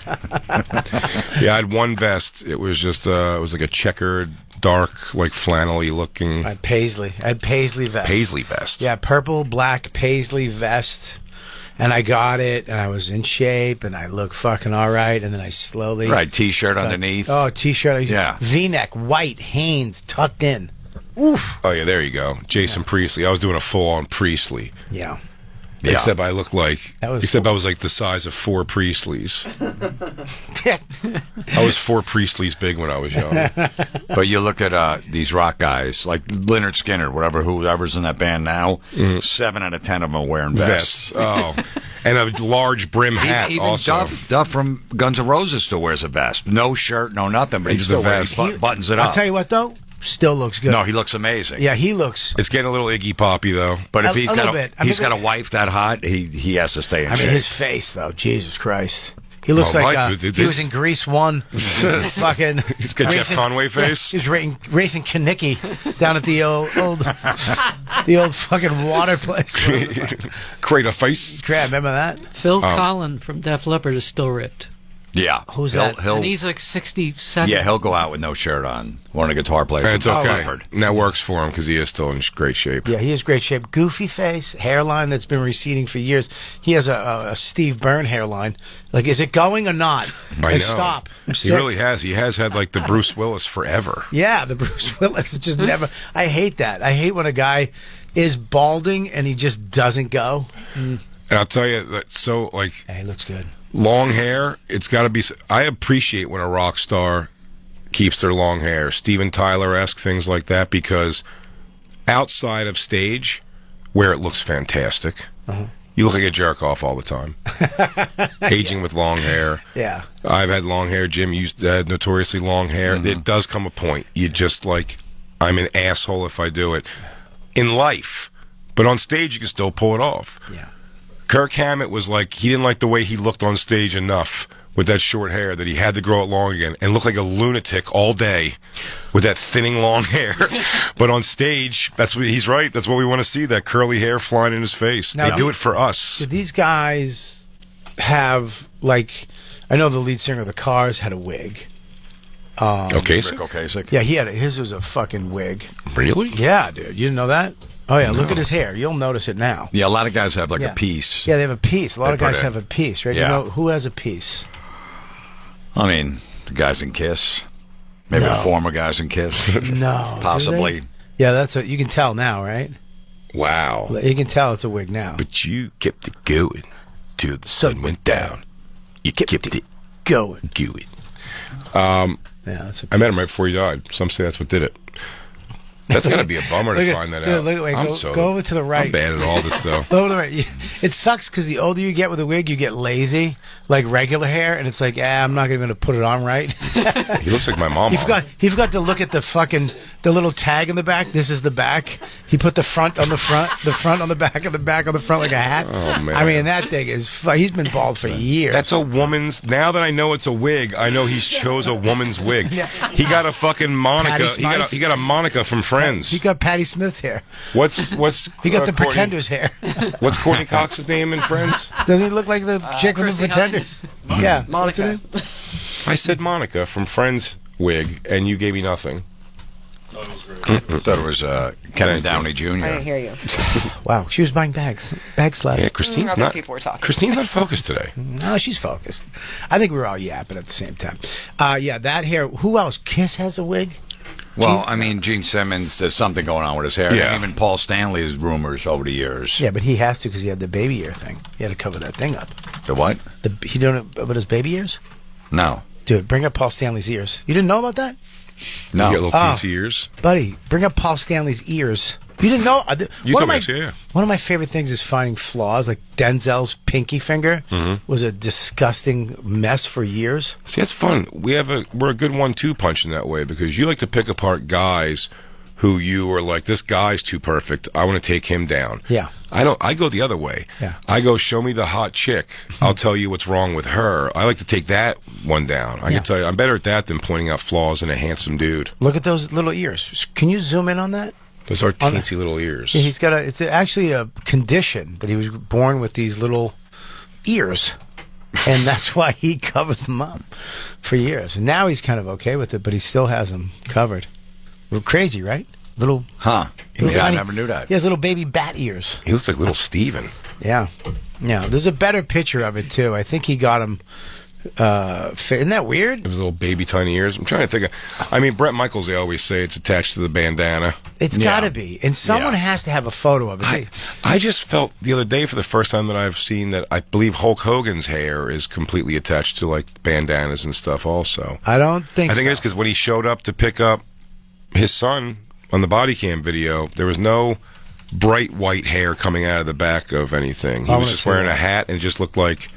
I had one vest. It was just it was like a checkered, dark, like flannel-y looking. I had Paisley vest. Paisley vest. Yeah, purple, black Paisley vest. And I got it, and I was in shape, and I looked fucking all right, and then I slowly... Right, t-shirt underneath. Oh, t-shirt. Yeah. V-neck, white, Hanes, tucked in. Oof. Oh, yeah, there you go. Jason Priestley. I was doing a full-on Priestley. Yeah. Except I looked like... I was like the size of 4 Priestleys. I was 4 Priestleys big when I was young. But you look at these rock guys, like Lynyrd Skynyrd, whoever's in that band now, 7 out of 10 of them are wearing vests. Oh. And a large brim hat even also. Duff from Guns N' Roses still wears a vest. No shirt, no nothing, but he still buttons it up. I'll tell you what, though. Still looks good. No, he looks amazing. Yeah, he looks... It's getting a little Iggy Poppy, though. But if he's got a wife that hot, he has to stay in shape. I mean, his face, though. Jesus Christ. He looks like he was in Grease 1. Fucking... He's got Jeff Conway face. He was racing Kanicki down at the old fucking water place. Create a face. Remember that? Phil Collin from Def Leppard is still ripped. Yeah. Who's that? And he's like 67. Yeah, he'll go out with no shirt on. One of the guitar players. And it's okay. And that works for him because he is still in great shape. Yeah, he is great shape. Goofy face, hairline that's been receding for years. He has a Steve Byrne hairline. Like, is it going or not? I know. Stop. He really has. He has had like the Bruce Willis forever. Yeah, the Bruce Willis. It's just never. I hate that. I hate when a guy is balding and he just doesn't go. And I'll tell you that. So like, he looks good. Long hair, it's got to be... I appreciate when a rock star keeps their long hair. Steven Tyler-esque, things like that, because outside of stage, where it looks fantastic, you look like a jerk-off all the time. Aging with long hair. Yeah. I've had long hair. Jim used to have notoriously long hair. It does come a point. You just, like, I'm an asshole if I do it. In life. But on stage, you can still pull it off. Yeah. Kirk Hammett was like, he didn't like the way he looked on stage enough with that short hair that he had to grow it long again and look like a lunatic all day with that thinning long hair. But on stage, that's what he's right. That's what we want to see, that curly hair flying in his face. Now, they do it for us. Do these guys have, like, I know the lead singer of the Cars had a wig. Ocasek? Rick Ocasek? Yeah, his was a fucking wig. Really? Yeah, dude. You didn't know that? Oh, yeah, look at his hair. You'll notice it now. Yeah, a lot of guys have like a piece. Yeah, they have a piece. A lot of guys have a piece, right? Yeah. You know, who has a piece? I mean, the guys in Kiss. Maybe the former guys in Kiss. No. Possibly. Yeah, you can tell now, right? Wow. You can tell it's a wig now. But you kept it going till the sun went down. You kept it going. Yeah, that's I met him right before he died. Some say that's what did it. That's going to be a bummer to find that out. Go over to the right. I'm bad at all this, though. Go over to the right. It sucks because the older you get with a wig, you get lazy, like regular hair, and it's like, I'm not even going to put it on right. He looks like my mom. He forgot to look at the little tag in the back. This is the back. He put the front on the front, the front on the back, and the back on the front like a hat. Oh, man. I mean, that thing is... He's been bald for years. That's a woman's... Now that I know it's a wig, I know he's chose a woman's wig. He got a fucking Monica. He got a Monica from Friends. He got Patti Smith's hair. What's he got the Pretenders hair. What's Courtney Cox's name in Friends? Doesn't he look like the chick from the Pretenders? Yeah, Monica. I said Monica from Friends wig, and you gave me nothing. Thought it was Kevin Downey Jr. I didn't hear you. Wow, she was buying bags. Bag slap. Yeah, Christine's Other not. people were talking. Christine's not focused today. No, she's focused. I think we were all yapping at the same time. Yeah, that hair. Who else? Kiss has a wig. Well, I mean, Gene Simmons, there's something going on with his hair. Yeah. And even Paul Stanley's rumors over the years. Yeah, but he has to because he had the baby ear thing. He had to cover that thing up. The what? He don't know about his baby ears? No. Dude, bring up Paul Stanley's ears. You didn't know about that? No. You got little teensy ears. Buddy, bring up Paul Stanley's ears. You didn't know? You told me this, yeah. One of my favorite things is finding flaws. Like Denzel's pinky finger was a disgusting mess for years. See, that's fun. We're a good 1-2 punch in that way because you like to pick apart guys who you are like, this guy's too perfect. I want to take him down. Yeah. I go the other way. Yeah. I go, show me the hot chick. I'll tell you what's wrong with her. I like to take that one down. I can tell you, I'm better at that than pointing out flaws in a handsome dude. Look at those little ears. Can you zoom in on that? Those are teensy little ears. Yeah, he's got it's actually a condition that he was born with these little ears. And that's why he covered them up for years. And now he's kind of okay with it, but he still has them covered. We're crazy, right? Little. Huh. Yeah, I never knew that. He has little baby bat ears. He looks like little Steven. Yeah. Yeah. There's a better picture of it, too. I think he got him. Isn't that weird? It was little baby tiny ears. I'm trying to think I mean, Brett Michaels, they always say it's attached to the bandana. It's got to be. And someone has to have a photo of it. I just felt the other day for the first time that I've seen that I believe Hulk Hogan's hair is completely attached to like bandanas and stuff also. I don't think I think it is because when he showed up to pick up his son on the body cam video, there was no bright white hair coming out of the back of anything. He was just wearing a hat and it just looked like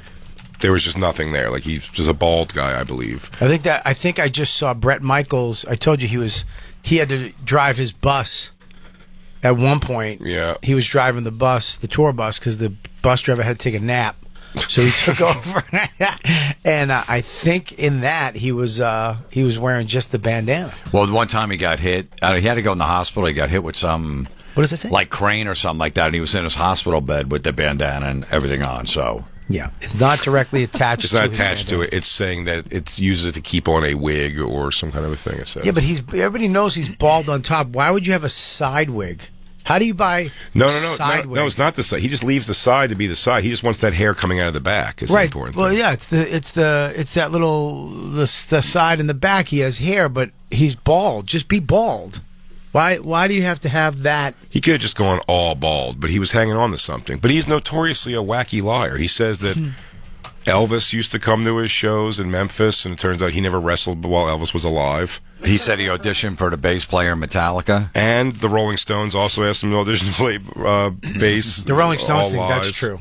there was just nothing there. Like he's just a bald guy, I believe. I think I just saw Brett Michaels. I told you he had to drive his bus at one point. Yeah. He was driving the bus, the tour bus, because the bus driver had to take a nap. So he took over. And I think in that he was wearing just the bandana. Well, the one time he got hit, he had to go in the hospital. He got hit with some, what does it say? Like crane or something like that. And he was in his hospital bed with the bandana and everything on. So yeah, it's not directly attached. It's not attached to it. It's saying that it uses it to keep on a wig or some kind of a thing. It says. Yeah, but everybody knows he's bald on top. Why would you have a side wig? How do you buy side wig? No, it's not the side. He just leaves the side to be the side. He just wants that hair coming out of the back. Is the important well, thing. yeah, it's that little the side in the back. He has hair, but he's bald. Just be bald. Why do you have to have that? He could have just gone all bald, but he was hanging on to something. But he's notoriously a wacky liar. He says that Elvis used to come to his shows in Memphis, and it turns out he never wrestled while Elvis was alive. He said he auditioned for the bass player in Metallica. And the Rolling Stones also asked him to audition to play bass. The Rolling Stones thing, lies. that's true.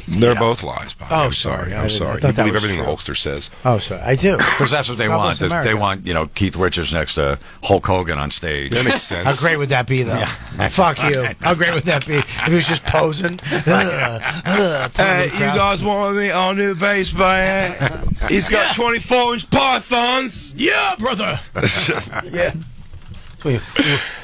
They're both lies, Bob. Oh, I'm sorry. I'm sorry. You that believe was everything true. the Hulkster says. Oh, sorry. I do. Because that's what they God want. bless America. They want, Keith Richards next to Hulk Hogan on stage. That makes sense. How great would that be, though? Fuck you. How great would that be if he was just posing? Hey, you guys want me on new bass player? He's got 24-inch pythons. Yeah, brother. Yeah.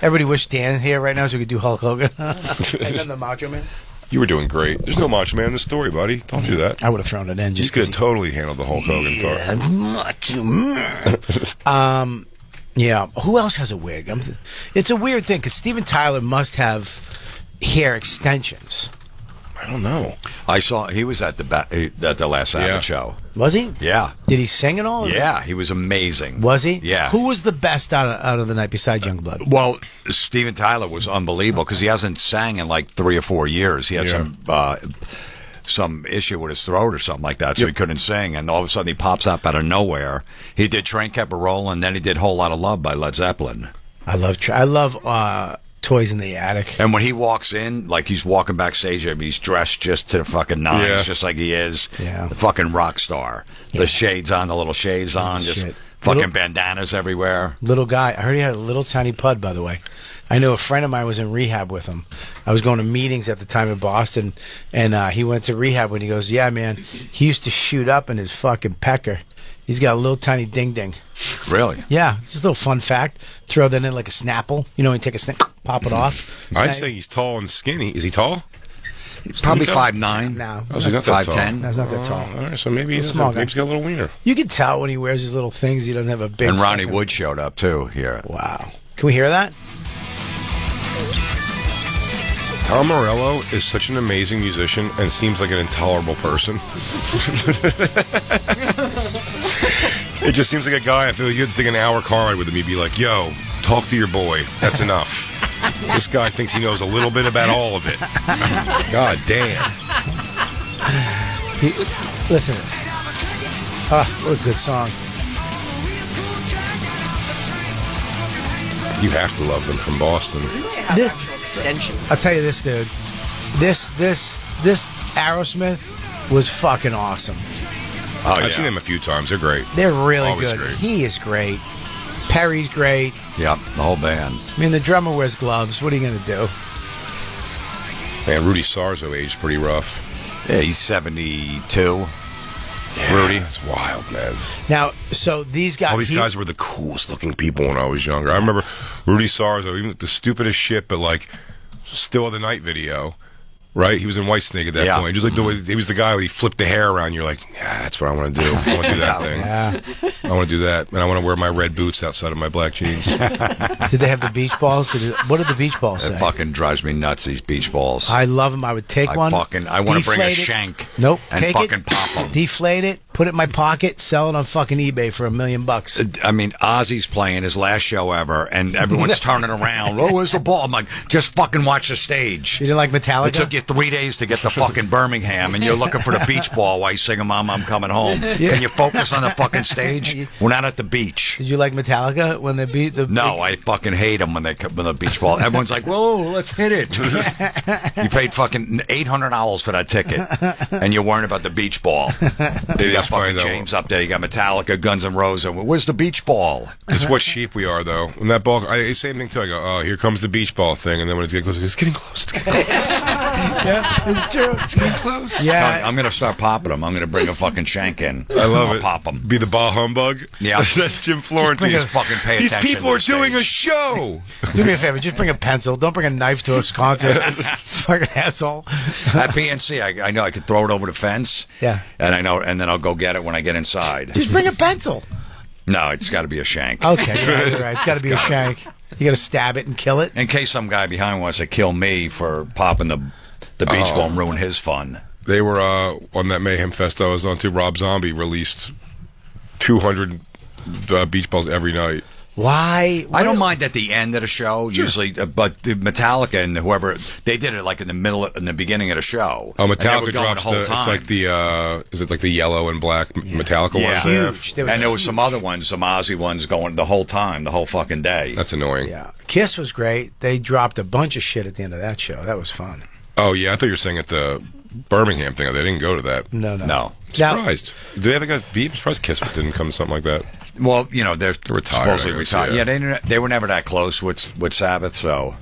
Everybody wish Dan here right now so we could do Hulk Hogan. And then the Macho Man. You were doing great. There's no Macho Man in the story, buddy. Don't do that. I would have thrown it in. You could have totally handled the Hulk Hogan part. Macho Man. Yeah. Who else has a wig? It's a weird thing because Steven Tyler must have hair extensions. I don't know. I saw he was at the last Sabbath show. Was he? Yeah. Did he sing at all? Yeah, he was amazing. Was he? Yeah. Who was the best out of the night besides Youngblood? Well, Steven Tyler was unbelievable because he hasn't sang in like 3 or 4 years. He had some issue with his throat or something like that, so he couldn't sing. And all of a sudden, he pops up out of nowhere. He did "Train Kept a Rollin'," and then he did "Whole Lotta Love" by Led Zeppelin. I love Toys in the Attic. And when he walks in, like he's walking backstage, he's dressed just to the fucking nines, just like he is. Yeah. The fucking rock star. The shades on, the little shades on, just fucking bandanas everywhere. Little guy. I heard he had a little tiny pud, by the way. I know a friend of mine was in rehab with him. I was going to meetings at the time in Boston, and he went to rehab when he goes, yeah, man, he used to shoot up in his fucking pecker. He's got a little tiny ding-ding. Really? Yeah. Just a little fun fact. Throw that in like a Snapple. You know, you take a snap, pop it off. I'd say he's tall and skinny. Is he tall? Probably 5'9". No. Oh, so he's not that 5'10". That's not that tall. All right, so maybe he's small got a little wiener. You can tell when he wears his little things, he doesn't have a big... And Ronnie Wood showed up, too, here. Wow. Can we hear that? Tom Morello is such an amazing musician and seems like an intolerable person. It just seems like a guy I feel like you could take an hour car ride with him. He'd be like, yo, talk to your boy. That's enough. This guy thinks he knows a little bit about all of it. God damn. Listen to this. Oh, what a good song. You have to love them from Boston. Extensions. I'll tell you this, dude. This Aerosmith was fucking awesome. Oh, I've seen them a few times. They're great. They're really Always good. great. He is great. Perry's great. Yep, the whole band. I mean, the drummer wears gloves. What are you going to do? Man, Rudy Sarzo aged pretty rough. Yeah, he's 72. Yeah, Rudy. It's wild, man. Now, so these guys... All these guys were the coolest looking people when I was younger. I remember Rudy Sarzo, even the stupidest shit, but like, Still of the Night video, right? He was in Whitesnake at that point. Just like the way he was the guy where he flipped the hair around. You're like, yeah, that's what I want to do. I want to do that thing. Yeah. I want to do that. And I want to wear my red boots outside of my black jeans. Did they have the beach balls? What did the beach balls say? It fucking drives me nuts, these beach balls. I love them. I would take one. I want to bring a deflate it. shank. Nope. And Take fucking it, pop them. deflate it, put it in my pocket, sell it on fucking eBay for $1 million. I mean, Ozzy's playing his last show ever, and everyone's turning around. Oh, where's the ball? I'm like, just fucking watch the stage. You didn't like Metallica? It took you 3 days to get to fucking Birmingham, and you're looking for the beach ball while you're singing Mama, I'm Coming Home. Yeah. Can you focus on the fucking stage? We're not at the beach. Did you like Metallica when they beat the... No, I fucking hate them when they come with the beach ball. Everyone's like, whoa, let's hit it. You paid fucking $800 for that ticket, and you're worrying about the beach ball. You got fucking James up there. You got Metallica, Guns N' Roses. Where's the beach ball? It's what sheep we are, though. When that ball, same thing too. I go, oh, here comes the beach ball thing, and then when it's getting close, it's getting close. It's getting close. Yeah, it's true. It's getting close. Yeah, No, I'm gonna start popping them. I'm gonna bring a fucking shank in. I love I'll it. Pop them. Be the bah humbug. Yeah, that's Jim Florentine. Just fucking pay These attention. people are doing a show. Do me a favor. Just bring a pencil. Don't bring a knife to a concert. Fucking asshole. At PNC, I know I could throw it over the fence. Yeah. And I know, and then I'll go get it when I get inside. Just bring a pencil. No, it's got to be a shank. Okay, yeah, you're right. It's got to be a shank. You got to stab it and kill it. In case some guy behind wants to kill me for popping the beach ball and ruin his fun. They were on that Mayhem Fest I was on too. Rob Zombie released 200 beach balls every night. Why? I don't mind at the end of the show, usually, but the Metallica and whoever, they did it like in the beginning of the show. Oh, Metallica drops drops it's like the, is it like the yellow and black Metallica ones? Huge. And there was some other ones, some Ozzy ones going the whole time, the whole fucking day. That's annoying. Yeah. Kiss was great. They dropped a bunch of shit at the end of that show. That was fun. Oh, yeah, I thought you were saying at the Birmingham thing. They didn't go to that. No. Surprised. Did they have like a beat? I'm surprised Kiss didn't come to something like that. Well, you know, they're retired, supposedly retired. Yeah, they were never that close with Sabbath, so.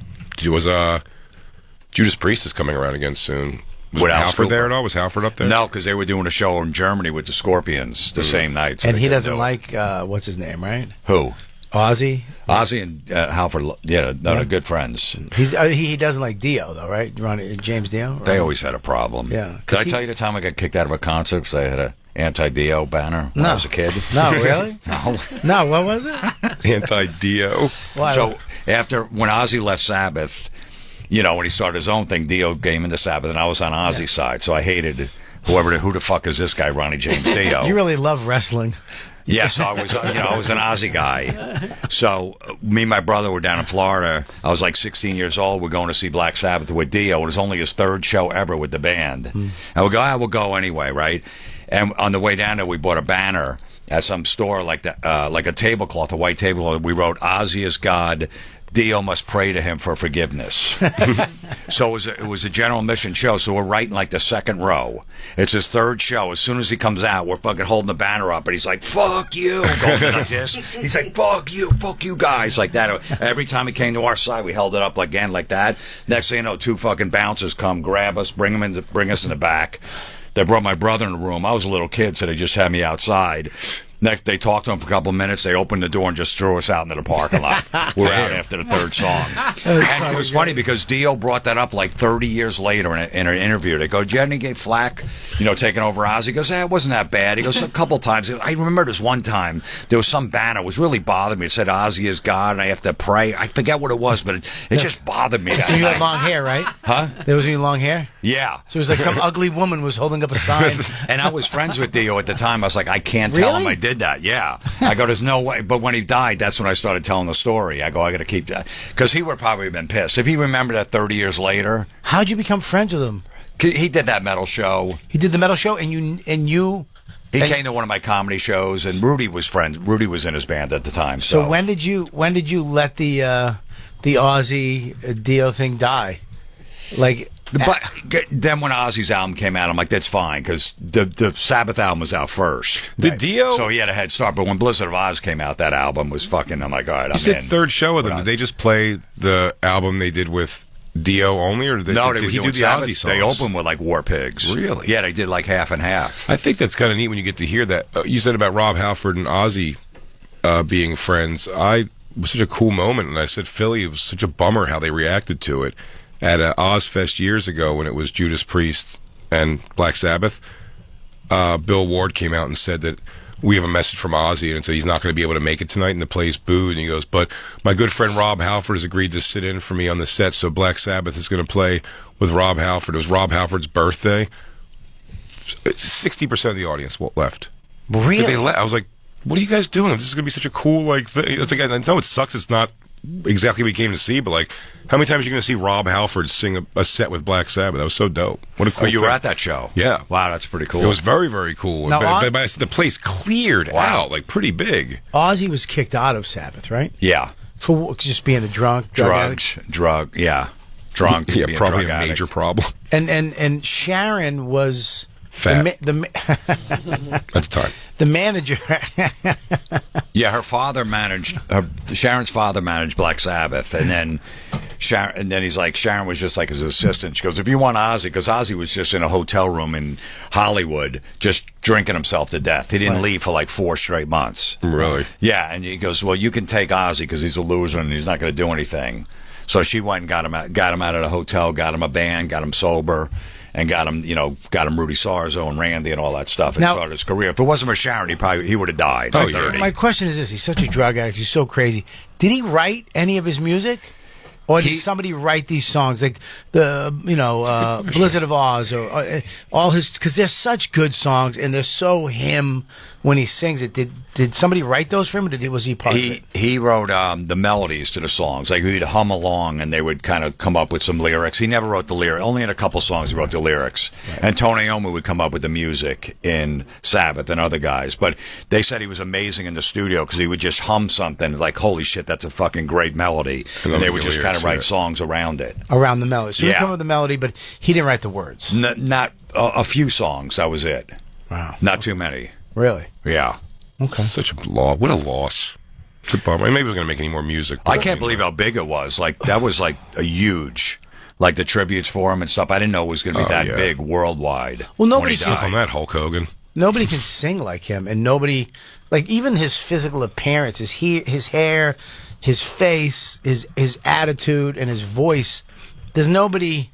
Was Judas Priest is coming around again soon. Was With Halford there at all? Was Halford up there? No, because they were doing a show in Germany with the Scorpions the same night. So and they he couldn't doesn't do it. like, what's his name, right? Who? Ozzy? Ozzy and Halford, they're good friends. He doesn't like Dio, though, right? James Dio? Right? They always had a problem. Yeah. Did I tell you the time I got kicked out of a concert because I had a anti-Dio banner when I was a kid? No, really? No. No, what was it? Anti-Dio. Why? So when Ozzy left Sabbath, you know, when he started his own thing, Dio came into Sabbath, and I was on Ozzy's side, so I hated who the fuck is this guy, Ronnie James Dio? You really love wrestling. Yes, I was. I was an Aussie guy. So me and my brother were down in Florida. I was like 16 years old. We're going to see Black Sabbath with Dio. It was only his third show ever with the band. And we go, we'll go anyway, right? And on the way down there, we bought a banner at some store like a tablecloth, a white tablecloth. We wrote, "Ozzy is God. Dio must pray to him for forgiveness." So it was a general mission show. So we're right in like the second row. It's his third show. As soon as he comes out, we're fucking holding the banner up, and he's like, "Fuck you," going like this. He's like, fuck you guys," like that. Every time he came to our side, we held it up again like that. Next thing you know, two fucking bouncers come, grab us, bring us in the back. They brought my brother in the room. I was a little kid, so they just had me outside. Next, they talked to him for a couple of minutes. They opened the door and just threw us out into the parking lot. We're out after the third song. And it was funny because Dio brought that up like 30 years later in an interview. They go, Jenny gave flack, taking over Ozzy. He goes, it wasn't that bad. He goes, a couple times. I remember this one time, there was some banner. It was really bothered me. It said, Ozzy is God, and I have to pray. I forget what it was, but it just bothered me. So you had long hair, right? Huh? There was any long hair? Yeah. So it was like some ugly woman was holding up a sign. And I was friends with Dio at the time. I was like, I can't tell him I did that. Yeah. I go, there's no way. But when he died, that's when I started telling the story. I go, I got to keep that. Because he would probably have been pissed. If he remembered that 30 years later. How'd you become friends with him? He did that metal show. He did the metal show, and you. He came to one of my comedy shows, and Rudy was friends. Rudy was in his band at the time. So when did you let the Ozzy Dio thing die? Like. But then when Ozzy's album came out, I'm like, that's fine, because the Sabbath album was out first. Did Dio? So he had a head start. But when Blizzard of Oz came out, that album was fucking, I'm like, all right, I'm in. You said third show with them. Did they just play the album they did with Dio only, or did he do the Ozzy songs? They opened with like War Pigs. Really? Yeah, they did like half and half. I think that's kind of neat when you get to hear that. You said about Rob Halford and Ozzy being friends. It was such a cool moment, and I said, Philly, it was such a bummer how they reacted to it. At Ozfest years ago, when it was Judas Priest and Black Sabbath, Bill Ward came out and said that we have a message from Ozzy, and said he's not going to be able to make it tonight, and the play's booed. And he goes, but my good friend Rob Halford has agreed to sit in for me on the set, so Black Sabbath is going to play with Rob Halford. It was Rob Halford's birthday. 60% of the audience left. Really? I was like, what are you guys doing? This is going to be such a cool thing. It's like, I know it sucks. It's not exactly what we came to see, but like, how many times are you going to see Rob Halford sing a set with Black Sabbath? That was so dope. What a cool you thing. were at that show? Yeah. Wow, that's pretty cool. It was very, very cool. Now, but the place cleared out, like, pretty big. Ozzy was kicked out of Sabbath, right? Yeah. For just being a drunk, drunk. Yeah, probably a major problem. And Sharon was fat. At the time. The manager. Yeah, her father managed. Sharon's father managed Black Sabbath, and then he's like, Sharon was just like his assistant. She goes, if you want Ozzy, because Ozzy was just in a hotel room in Hollywood, just drinking himself to death. He didn't leave for like 4 straight months. Really? Yeah, and he goes, well, you can take Ozzy because he's a loser and he's not going to do anything. So she went and got him out of the hotel, got him a band, got him sober. And got him Rudy Sarzo and Randy and all that stuff, and started his career. If it wasn't for Sharon, he would have died. Oh, yeah. My question is this: he's such a drug addict. He's so crazy. Did he write any of his music, or did somebody write these songs, like the Blizzard of Oz, or all his? Because they're such good songs, and they're so him when he sings it. Did somebody write those for him, or was he part of it? He wrote the melodies to the songs. Like, he'd hum along, and they would kind of come up with some lyrics. He never wrote the lyrics. Only in a couple songs he wrote the lyrics. Right. And Tony Iommi would come up with the music in Sabbath and other guys. But they said he was amazing in the studio because he would just hum something like, holy shit, that's a fucking great melody. And they would just kind of write songs around it. Around the melody. So he come up with the melody, but he didn't write the words. Not a few songs. That was it. Wow. Not too many. Really? Yeah. Okay. Such a loss. What a loss. It's a bummer. Maybe he was going to make any more music. I can't believe how big it was. Like, that was like a huge, like the tributes for him and stuff. I didn't know it was going to be that big worldwide. Well, nobody died on that, Hulk Hogan. Nobody can sing like him, and nobody, like, even his physical appearance, his hair, his face, his attitude, and his voice. There's nobody.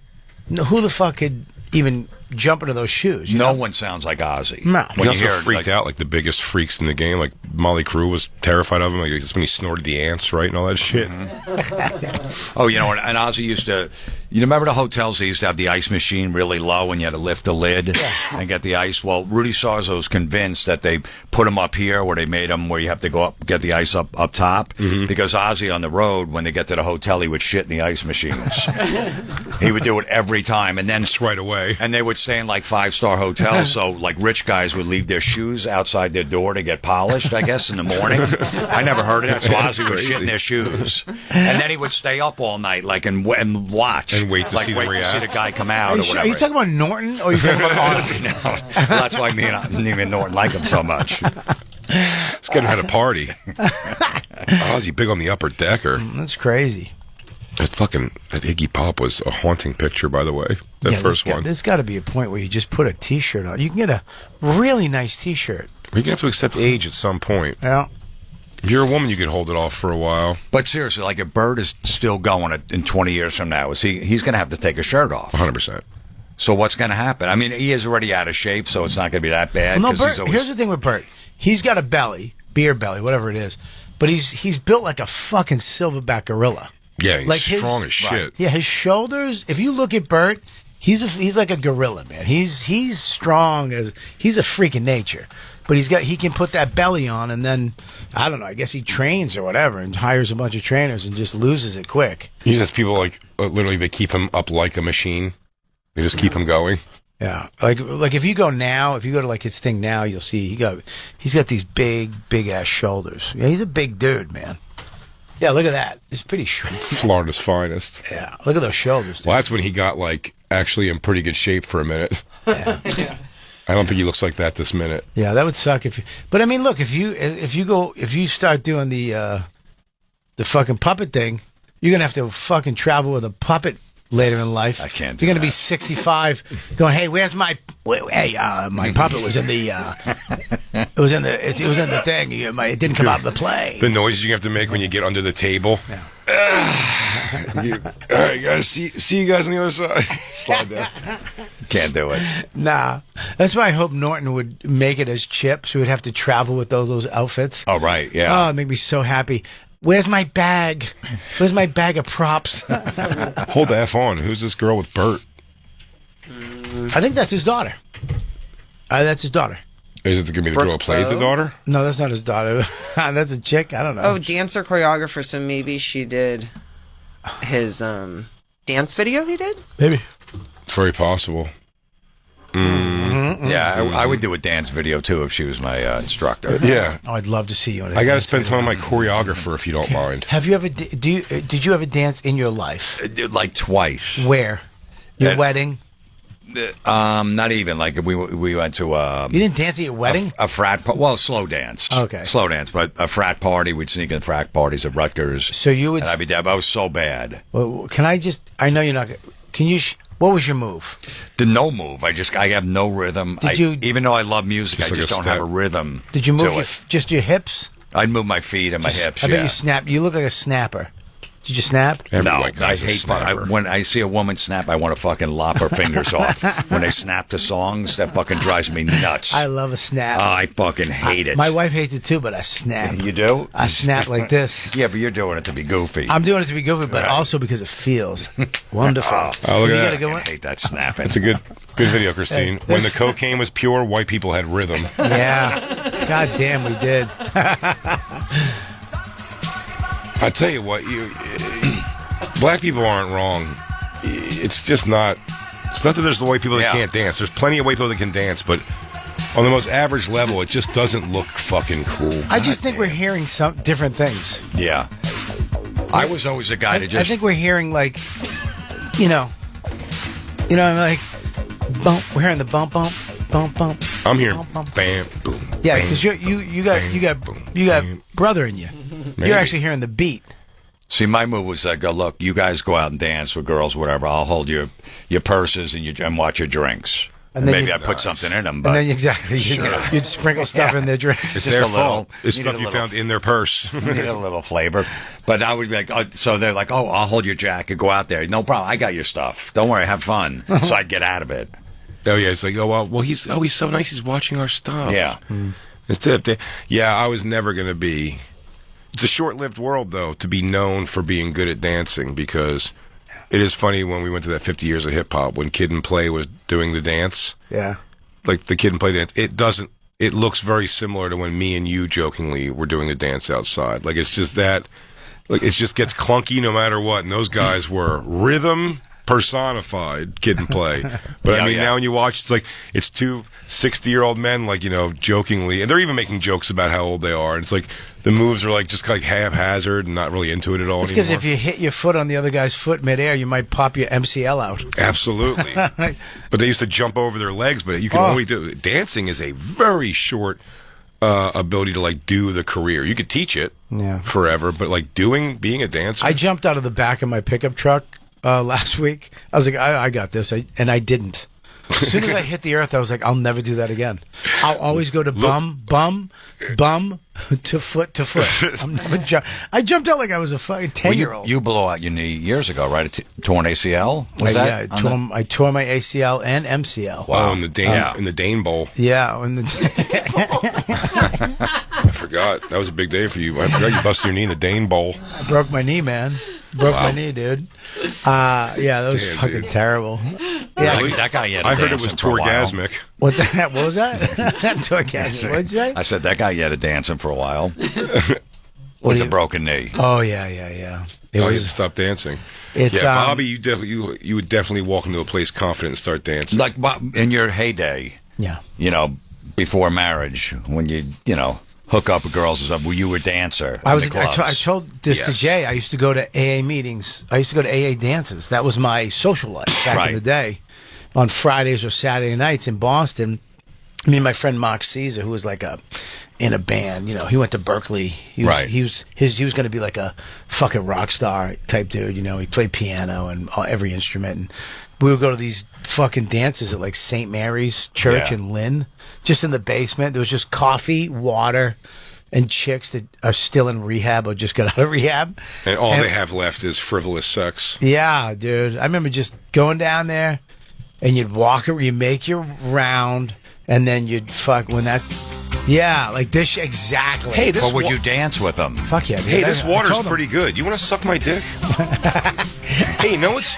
Who the fuck could even jump into those shoes? No one sounds like Ozzy. No. He also freaked out like the biggest freaks in the game. Like Molly Crew was terrified of him. Like that's when he snorted the ants, right, and all that shit. Mm-hmm. Oh, and Ozzy used to. You remember the hotels? They used to have the ice machine really low, and you had to lift the lid and get the ice. Well, Rudy Sarzo was convinced that they put him up here, where they made him where you have to go up, get the ice up top, because Ozzy on the road, when they get to the hotel, he would shit in the ice machines. He would do it every time, and then just right away. And they would stay in like 5-star hotels, so like rich guys would leave their shoes outside their door to get polished, I guess, in the morning. I never heard of that. So Ozzy would shit in their shoes, and then he would stay up all night, like and watch. And wait to see the guy come out or whatever. Are you talking about Norton or are you talking about Ozzy? No. That's why me and Norton like him so much. This guy had a party. Ozzy big on the upper decker. That's crazy. That Iggy Pop was a haunting picture, by the way. That first one. There's got to be a point where you just put a T-shirt on. You can get a really nice T-shirt You're gonna have to accept age at some point. Yeah. If you're a woman, you could hold it off for a while. But seriously, like if Bert is still going in 20 years from now, he's going to have to take his shirt off. 100%. So what's going to happen? I mean, he is already out of shape, so it's not going to be that bad. Well, no, Bert, here's the thing with Bert. He's got a belly, beer belly, whatever it is, but he's built like a fucking silverback gorilla. Yeah, he's like strong as shit. Right. Yeah, his shoulders. If you look at Bert, he's like a gorilla, man. He's strong he's a freak in nature. But he can put that belly on, and then I don't know. I guess he trains or whatever, and hires a bunch of trainers, and just loses it quick. He just has people like literally they keep him up like a machine. They just keep him going. Yeah, like if you go to like his thing now, you'll see he's got these big ass shoulders. Yeah, he's a big dude, man. Yeah, look at that. He's pretty short. Florida's finest. Yeah, look at those shoulders. Dude. Well, that's when he got like actually in pretty good shape for a minute. Yeah. I don't think he looks like that this minute. Yeah, that would suck if you. But I mean, look, if you start doing the fucking puppet thing, you're gonna have to fucking travel with a puppet later in life. I can't. You're gonna be 65, going, hey, where's my my puppet was in the it was in the thing. It didn't come out of the play. The noises you have to make when you get under the table. Yeah. All right, guys. See you guys on the other side. Slide down. Can't do it. Nah, that's why I hope Norton would make it as Chip, so we'd have to travel with those outfits. Oh right, yeah. Oh, it made me so happy. Where's my bag? Where's my bag of props? Hold the F on. Who's this girl with Bert? I think that's his daughter. That's his daughter. Is it going to be the girl who plays the daughter? No, that's not his daughter. That's a chick. I don't know. Oh, dancer choreographer. So maybe she did his dance video. He did. Maybe. It's very possible. Yeah, I would do a dance video too if she was my instructor. Yeah. Oh, I'd love to see you. I got to spend time with my choreour if you don't mind. Have you ever? Did you ever dance in your life? Like twice. Where? Your wedding? Not even. Like we went to. You didn't dance at your wedding? A frat. Slow dance. Okay. Slow dance, but a frat party. We'd sneak in frat parties at Rutgers. So you would. And I'd be dead. I was so bad. Well, can I just? I know you're not. Can you? What was your move? The no move. I have no rhythm. Even though I love music, I just don't have a rhythm. Did you move just your hips? I'd move my feet and my hips. I bet you snap. You look like a snapper. Did you snap? No, I hate that. When I see a woman snap, I want to fucking lop her fingers off. When they snap to songs, that fucking drives me nuts. I love a snap. Oh, I fucking hate it. My wife hates it too, but I snap. You do? I snap like this. Yeah, but you're doing it to be goofy. I'm doing it to be goofy, but also because it feels wonderful. Oh, look at that. I hate that snapping. It's a good video, Christine. When the cocaine was pure, white people had rhythm. Yeah. God damn, we did. I tell you what, black people aren't wrong. It's just not. It's not that there's the white people that can't dance. There's plenty of white people that can dance, but on the most average level, it just doesn't look fucking cool. I just think we're hearing some different things. Yeah. I was always a guy to just. I think we're hearing like, I'm like, bump. We're hearing the bump, bump, bump, bump. I'm hearing bump, bump. Bam, boom. Yeah, because you got brother in you. Maybe. You're actually hearing the beat. See, my move was like, look, you guys go out and dance with girls, whatever. I'll hold your purses and watch your drinks. And maybe I put something in them. But and then exactly, you'd sprinkle stuff in their drinks. It's their fault. It's stuff you found in their purse. Need a little flavor. But I would be like, so they're like, oh, I'll hold your jacket, go out there. No problem. I got your stuff. Don't worry, have fun. So I'd get out of it. Oh yeah, it's like, well, he's so nice. He's watching our stuff. Yeah. Instead of, I was never gonna be. It's a short-lived world, though, to be known for being good at dancing, because it is funny when we went to that 50 years of hip-hop, when Kid and Play was doing the dance. Yeah. Like, the Kid and Play dance, it looks very similar to when me and you jokingly were doing the dance outside. Like, it's just that, like, it just gets clunky no matter what, and those guys were rhythm personified, Kid and Play. But now when you watch, it's two 60-year-old men, like, jokingly, and they're even making jokes about how old they are, and it's like the moves are like just kind of haphazard and not really into it at all. It's because if you hit your foot on the other guy's foot midair, you might pop your MCL out. Absolutely. But they used to jump over their legs, but you can only do dancing is a very short ability to like do the career. You could teach it forever, but like being a dancer. I jumped out of the back of my pickup truck last week. I was like, I got this, and I didn't. As soon as I hit the earth, I was like, I'll never do that again. I'll always go to bum to foot to foot. I'm never I jumped out like I was a fucking 10-year-old. You blew out your knee years ago, right? Torn ACL? Yeah, I tore my ACL and MCL. Wow, in the Dane Bowl. Yeah, in the I forgot. That was a big day for you. I forgot you busted your knee in the Dane Bowl. I broke my knee, man. Broke my knee, dude. Yeah, that was fucking terrible. Yeah, really? That guy had I heard it was torgasmic. What's that? What was that? Torgasmic. What'd you say? I said that guy had a dancing for a while with the broken knee. Oh yeah. He had to stop dancing. Bobby, you would definitely walk into a place confident and start dancing. Like in your heyday. Yeah. Before marriage, when you hook up with girls and stuff. Were you a dancer? I told this to Jay. I used to go to AA meetings. I used to go to AA dances. That was my social life back in the day. On Fridays or Saturday nights in Boston, me and my friend Mark Caesar, who was like in a band. He went to Berkeley. He was going to be like a fucking rock star type dude. He played piano and every instrument. And we would go to these fucking dances at like St. Mary's Church in Lynn, just in the basement. There was just coffee, water, and chicks that are still in rehab or just got out of rehab. And all they have left is frivolous sex. Yeah, dude. I remember just going down there, and you'd walk it, you make your round, and then you'd fuck when that... Yeah, like this exactly. Hey, but would you dance with them? Fuck yeah, dude. Hey, this water's pretty good. You want to suck my dick? Hey, you know what's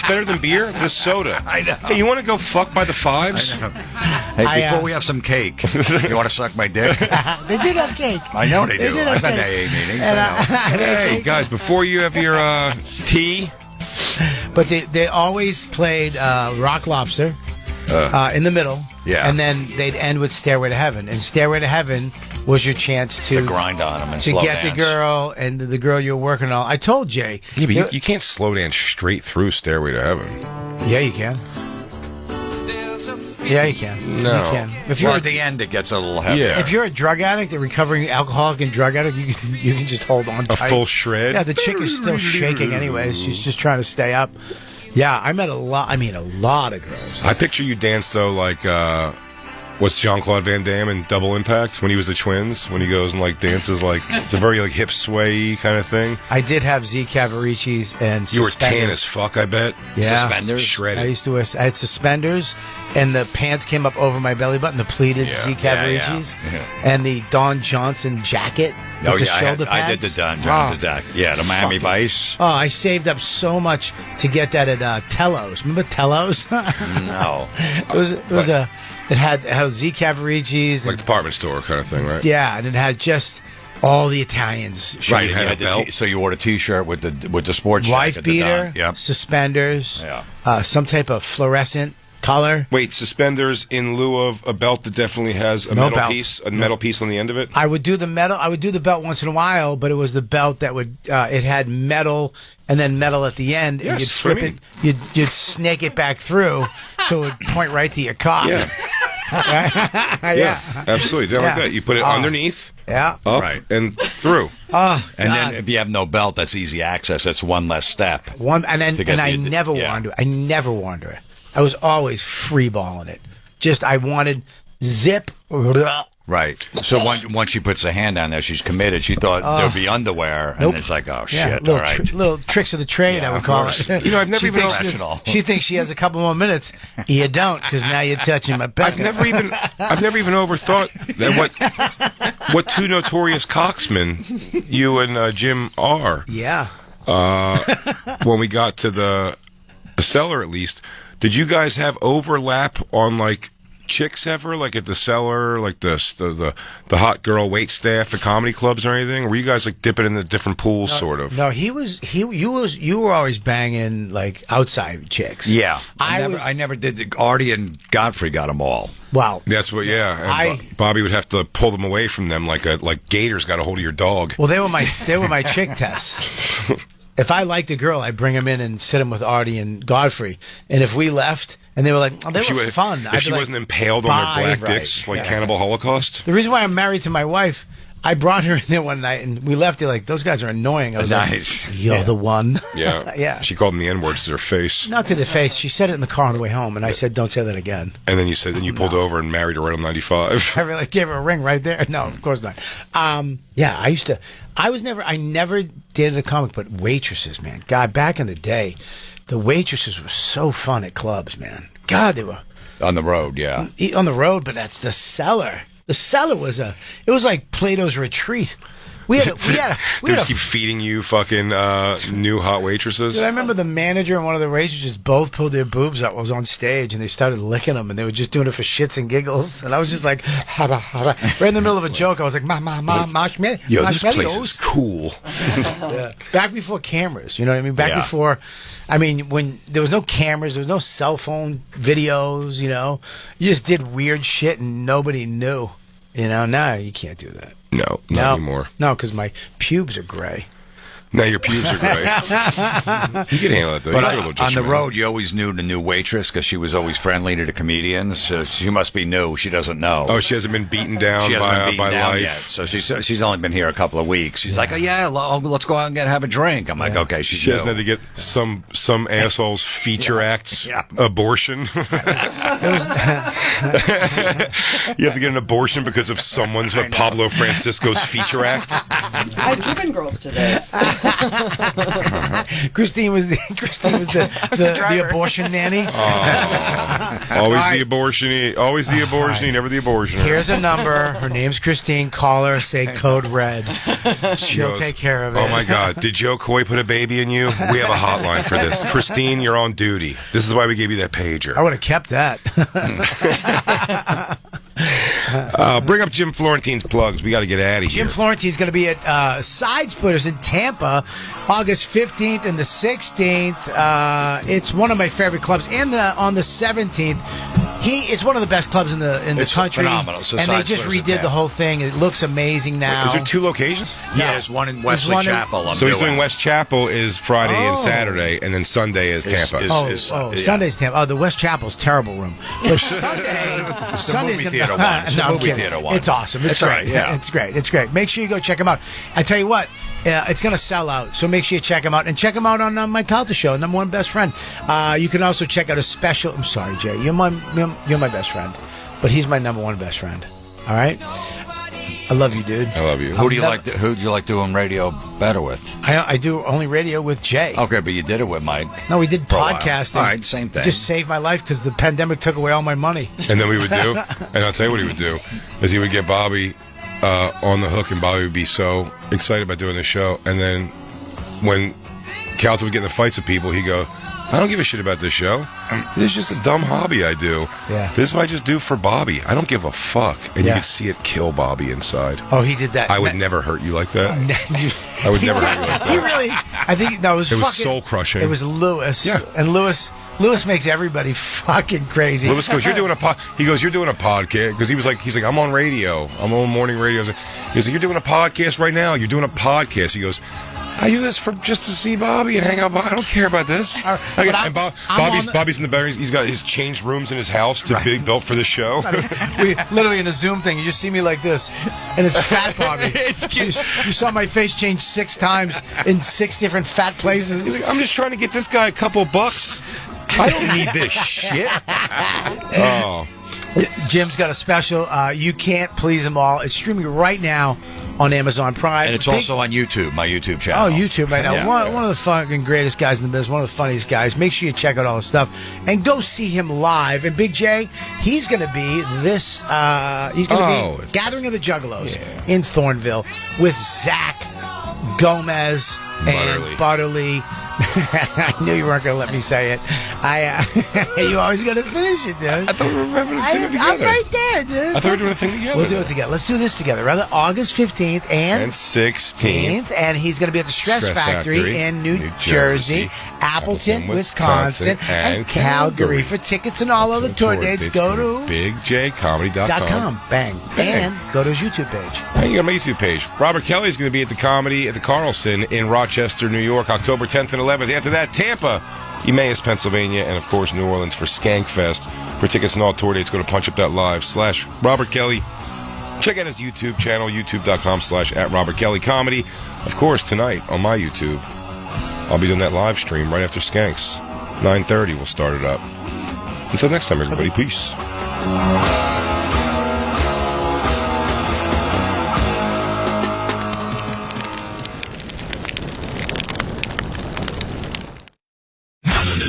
better than beer? This soda. I know. Hey, you want to go fuck by the fives? I know. Hey, before we have some cake, you want to suck my dick? They did have cake. I know they do. I've been to AA meetings. Hey, guys, before you have your tea. But they always played Rock Lobster in the middle. Yeah. And then they'd end with Stairway to Heaven. And Stairway to Heaven was your chance to grind on them and to slow get dance. the girl and the girl you're working on. I told Jay. Yeah, but you can't slow dance straight through Stairway to Heaven. Yeah, you can. Yeah, you can. No. You can. If you're at the end, it gets a little heavier. Yeah. If you're a drug addict, a recovering alcoholic and drug addict, you can just hold on tight. A full shred? Yeah, the chick is still shaking anyways. She's just trying to stay up. Yeah, I met a lot of girls. I picture you dance, though, like... what's Jean-Claude Van Damme in Double Impact when he was the twins? When he goes and dances it's a very hip sway kind of thing. I did have Z Cavaricci's and you suspenders. were tan as fuck, I bet. Yeah, suspenders, shredded. I had suspenders, and the pants came up over my belly button. The pleated Z Cavaricci's and the Don Johnson jacket with the shoulder pads. I did the Don Johnson jacket. Yeah, the Miami Vice. Oh, I saved up so much to get that at Tello's. Remember Tello's? No, It had Z Cavaricci's, like department store kind of thing, right? Yeah, and it had just all the Italians. Right, you had a belt. So you wore a T-shirt with the sports wife jacket, beater, suspenders, some type of fluorescent color. Wait, suspenders in lieu of a belt that definitely has a metal piece on the end of it? I would do the metal. I would do the belt once in a while, but it was the belt that would it had metal and then metal at the end, and you'd flip it. You'd snake it back through, so it would point right to your cock. Yeah. Yeah, absolutely. Like that. You put it underneath, up, and through. Oh, and then if you have no belt, that's easy access. That's one less step. I never wanted it. I was always freeballing it. I wanted zip. Right. So once she puts her hand down there, she's committed. She thought there'd be underwear, and it's like, oh shit! All right. Little tricks of the trade, I would call it. I've never even She thinks she has a couple more minutes. You don't, because now you're touching my back. I've never even overthought that what two notorious cocksmen you and Jim are. Yeah. When we got to the cellar, at least, did you guys have overlap on chicks ever, at the cellar, the hot girl wait staff at comedy clubs or anything? Or were you guys dipping in the different pools, sort of? No, you were always banging outside chicks. Yeah, I never did. Artie and Godfrey got them all. Wow, that's what. Yeah, and Bobby would have to pull them away from them like gators got a hold of your dog. Well, they were my chick tests. If I liked a girl, I'd bring them in and sit them with Artie and Godfrey. And if we left, and they were like, they were fun. If she wasn't impaled on their black dicks Cannibal Holocaust? The reason why I'm married to my wife, I brought her in there one night, and we left. Like, those guys are annoying. I was Nice. like, you're the one. Yeah. Yeah. She called them the N-words to their face. Not to the face. She said it in the car on the way home, and I said, don't say that again. And then you pulled over and married her right on 95. I really gave her a ring right there. No, of course not. Yeah, I never dated a comic, but waitresses, man. God, back in the day, the waitresses were so fun at clubs, man. God, they were. On the road, yeah. On the road, but that's the cellar. The cellar was it was like Plato's retreat. We had They just keep feeding you fucking new hot waitresses. Dude, I remember the manager and one of the waitresses both pulled their boobs out. I was on stage and they started licking them, and they were just doing it for shits and giggles. And I was just like, haba, haba. Right in the middle of a joke, I was like, marshmallows. Yo, this place is cool. Yeah. Back before cameras, you know what I mean? Back before, when there was no cameras, there was no cell phone videos, you know? You just did weird shit and nobody knew. You know, now you can't do that. No, not anymore. No, because my pubes are gray. Now your pubes are gray. You can handle it, though. But on the road, you always knew the new waitress because she was always friendly to the comedians. So she must be new. She doesn't know. Oh, she hasn't been beaten down by life yet. So she's only been here a couple of weeks. She's like, oh, yeah, let's go out and have a drink. I'm like, okay, she hasn't had to get some asshole's feature acts abortion. You have to get an abortion because of someone's Pablo Francisco's feature act. I've driven girls to this. Christine was the abortion nanny. Always the abortion, never the abortion. Here's a number. Her name's Christine. Call her. Say code red. She'll take care of it. Oh my God! Did Joe Coy put a baby in you? We have a hotline for this. Christine, you're on duty. This is why we gave you that pager. I would have kept that. Bring up Jim Florentine's plugs. We got to get out of here. Jim Florentine's going to be at Side Splitters in Tampa, August 15th and the 16th. It's one of my favorite clubs. And on the 17th, it's one of the best clubs in the country. Phenomenal. So and they just redid the whole thing. It looks amazing now. Wait, is there 2 locations? Yeah, there's one in Wesley Chapel. So he's doing West Chapel is Friday and Saturday, and then Sunday is Tampa. Sunday's Tampa. Oh, the West Chapel's terrible room. But Sunday's going to be... No, I'm kidding. It's awesome. It's great. Yeah. It's great. It's great. Make sure you go check him out. I tell you what, it's going to sell out, so make sure you check him out. And check him out on Mike Calta Show, number one best friend. You can also check out a special... I'm sorry, Jay. You're my best friend, but he's my number one best friend. All right? I love you, dude. I love you. Who do you like doing radio better with? I do only radio with Jay. Okay, but you did it with Mike. No, we did podcasting. All right, same thing. It just saved my life because the pandemic took away all my money. And then we would do, and I'll tell you what he would do, is he would get Bobby on the hook, and Bobby would be so excited about doing the show. And then when Calta would get in the fights with people, he'd go, I don't give a shit about this show. This is just a dumb hobby I do. Yeah. This is what I just do for Bobby. I don't give a fuck. And you could see it kill Bobby inside. Oh, he did that. I would never hurt you like that. I would never hurt you like that. He really, I think that was It was soul crushing. It was Lewis. Yeah. And Lewis makes everybody fucking crazy. Lewis goes, you're doing a podcast. Because he's like, I'm on radio. I'm on morning radio. He's like, you're doing a podcast right now. You're doing a podcast. He goes, I do this just to see Bobby and hang out. I don't care about this. And Bobby's in the bedroom. He's got his changed rooms in his house to big built for the show. We literally in a Zoom thing. You just see me like this, and it's fat Bobby. You saw my face change 6 times in 6 different fat places. He's like, I'm just trying to get this guy a couple bucks. I don't need this shit. Oh. Jim's got a special. You can't please them all. It's streaming right now on Amazon Prime. And it's also on YouTube, my YouTube channel. Oh, YouTube right now. Yeah. One of the fucking greatest guys in the business, one of the funniest guys. Make sure you check out all his stuff and go see him live. And Big J, he's going to be he's going to be Gathering of the Juggalos in Thornville with Zach Gomez and Butterly. I knew you weren't going to let me say it. You always got to finish it, dude. I thought we were having a thing together. I'm right there, dude. I thought we were doing a thing together. We'll do it together. Let's do this together. Rather, August 15th and 16th. And he's going to be at the Stress Factory in New Jersey, Appleton, Wisconsin, and Calgary. For tickets and all other tour dates, go to bigjcomedy.com. Bang. And go to his YouTube page. Hey, you got my YouTube page. Robert Kelly is going to be at the Comedy at the Carlson in Rochester, New York, October 10th and 11th. After that, Tampa, Emmaus, Pennsylvania, and of course New Orleans for Skankfest. For tickets and all tour dates, go to punchup.live/Robert Kelly. Check out his YouTube channel, youtube.com/@RobertKellyComedy. Of course, tonight on my YouTube, I'll be doing that live stream right after Skanks. 9:30, we'll start it up. Until next time, everybody, peace.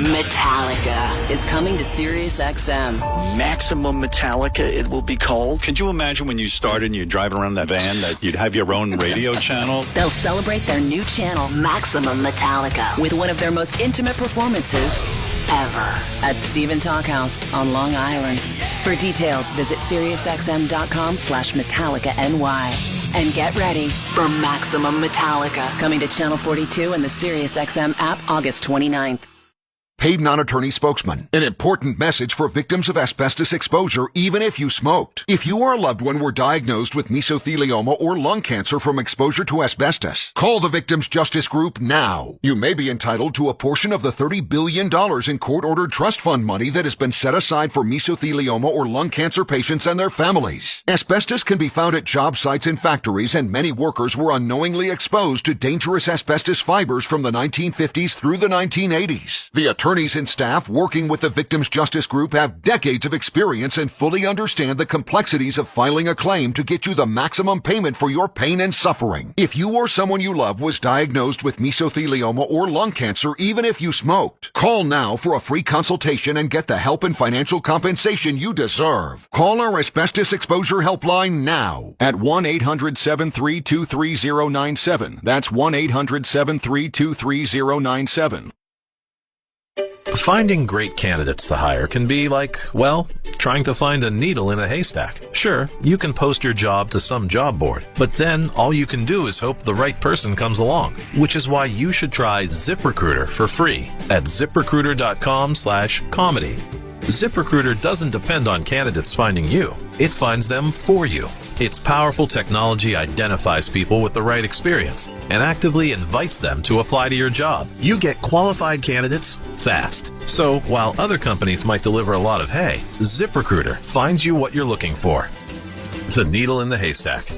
Metallica is coming to Sirius XM. Maximum Metallica, it will be called. Could you imagine when you started and you're driving around that van that you'd have your own radio channel? They'll celebrate their new channel, Maximum Metallica, with one of their most intimate performances ever at Stephen Talkhouse on Long Island. For details, visit SiriusXM.com/MetallicaNY. And get ready for Maximum Metallica, coming to Channel 42 and the SiriusXM app August 29th. Paid non-attorney spokesman. An important message for victims of asbestos exposure, even if you smoked. If you or a loved one were diagnosed with mesothelioma or lung cancer from exposure to asbestos, call the Victims Justice Group now. You may be entitled to a portion of the $30 billion in court-ordered trust fund money that has been set aside for mesothelioma or lung cancer patients and their families. Asbestos can be found at job sites and factories, and many workers were unknowingly exposed to dangerous asbestos fibers from the 1950s through the 1980s. The attorneys and staff working with the Victims Justice Group have decades of experience and fully understand the complexities of filing a claim to get you the maximum payment for your pain and suffering. If you or someone you love was diagnosed with mesothelioma or lung cancer, even if you smoked, call now for a free consultation and get the help and financial compensation you deserve. Call our asbestos exposure helpline now at 1-800-732-3097. That's 1-800-732-3097. Finding great candidates to hire can be like, well, trying to find a needle in a haystack. Sure, you can post your job to some job board, but then all you can do is hope the right person comes along, which is why you should try ZipRecruiter for free at ZipRecruiter.com/comedy. ZipRecruiter doesn't depend on candidates finding you. It finds them for you. Its powerful technology identifies people with the right experience and actively invites them to apply to your job. You get qualified candidates fast. So while other companies might deliver a lot of hay, ZipRecruiter finds you what you're looking for. The needle in the haystack.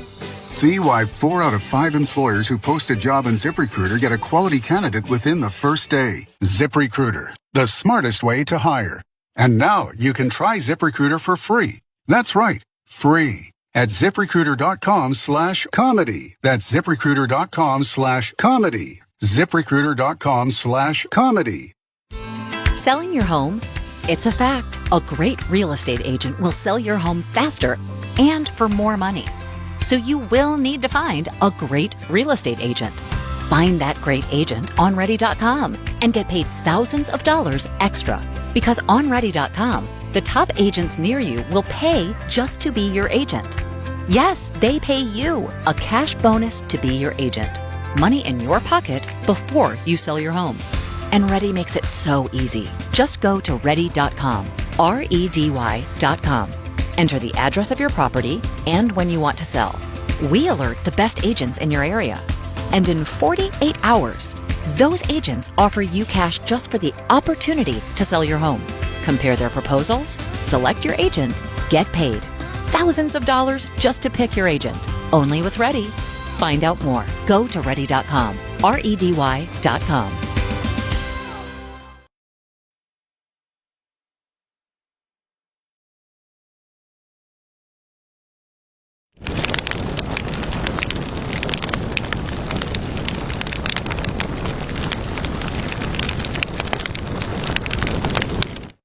See why 4 out of 5 employers who post a job on ZipRecruiter get a quality candidate within the first day. ZipRecruiter, the smartest way to hire. And now you can try ZipRecruiter for free. That's right, free. At ZipRecruiter.com/comedy. That's ZipRecruiter.com/comedy. ZipRecruiter.com/comedy. Selling your home? It's a fact. A great real estate agent will sell your home faster and for more money. So you will need to find a great real estate agent. Find that great agent on Ready.com and get paid thousands of dollars extra. Because on Ready.com, the top agents near you will pay just to be your agent. Yes, they pay you a cash bonus to be your agent. Money in your pocket before you sell your home. And Ready makes it so easy. Just go to Ready.com, REDY.com. Enter the address of your property and when you want to sell. We alert the best agents in your area. And in 48 hours, those agents offer you cash just for the opportunity to sell your home. Compare their proposals, select your agent, get paid. Thousands of dollars just to pick your agent. Only with Ready. Find out more. Go to Ready.com, REDY.com.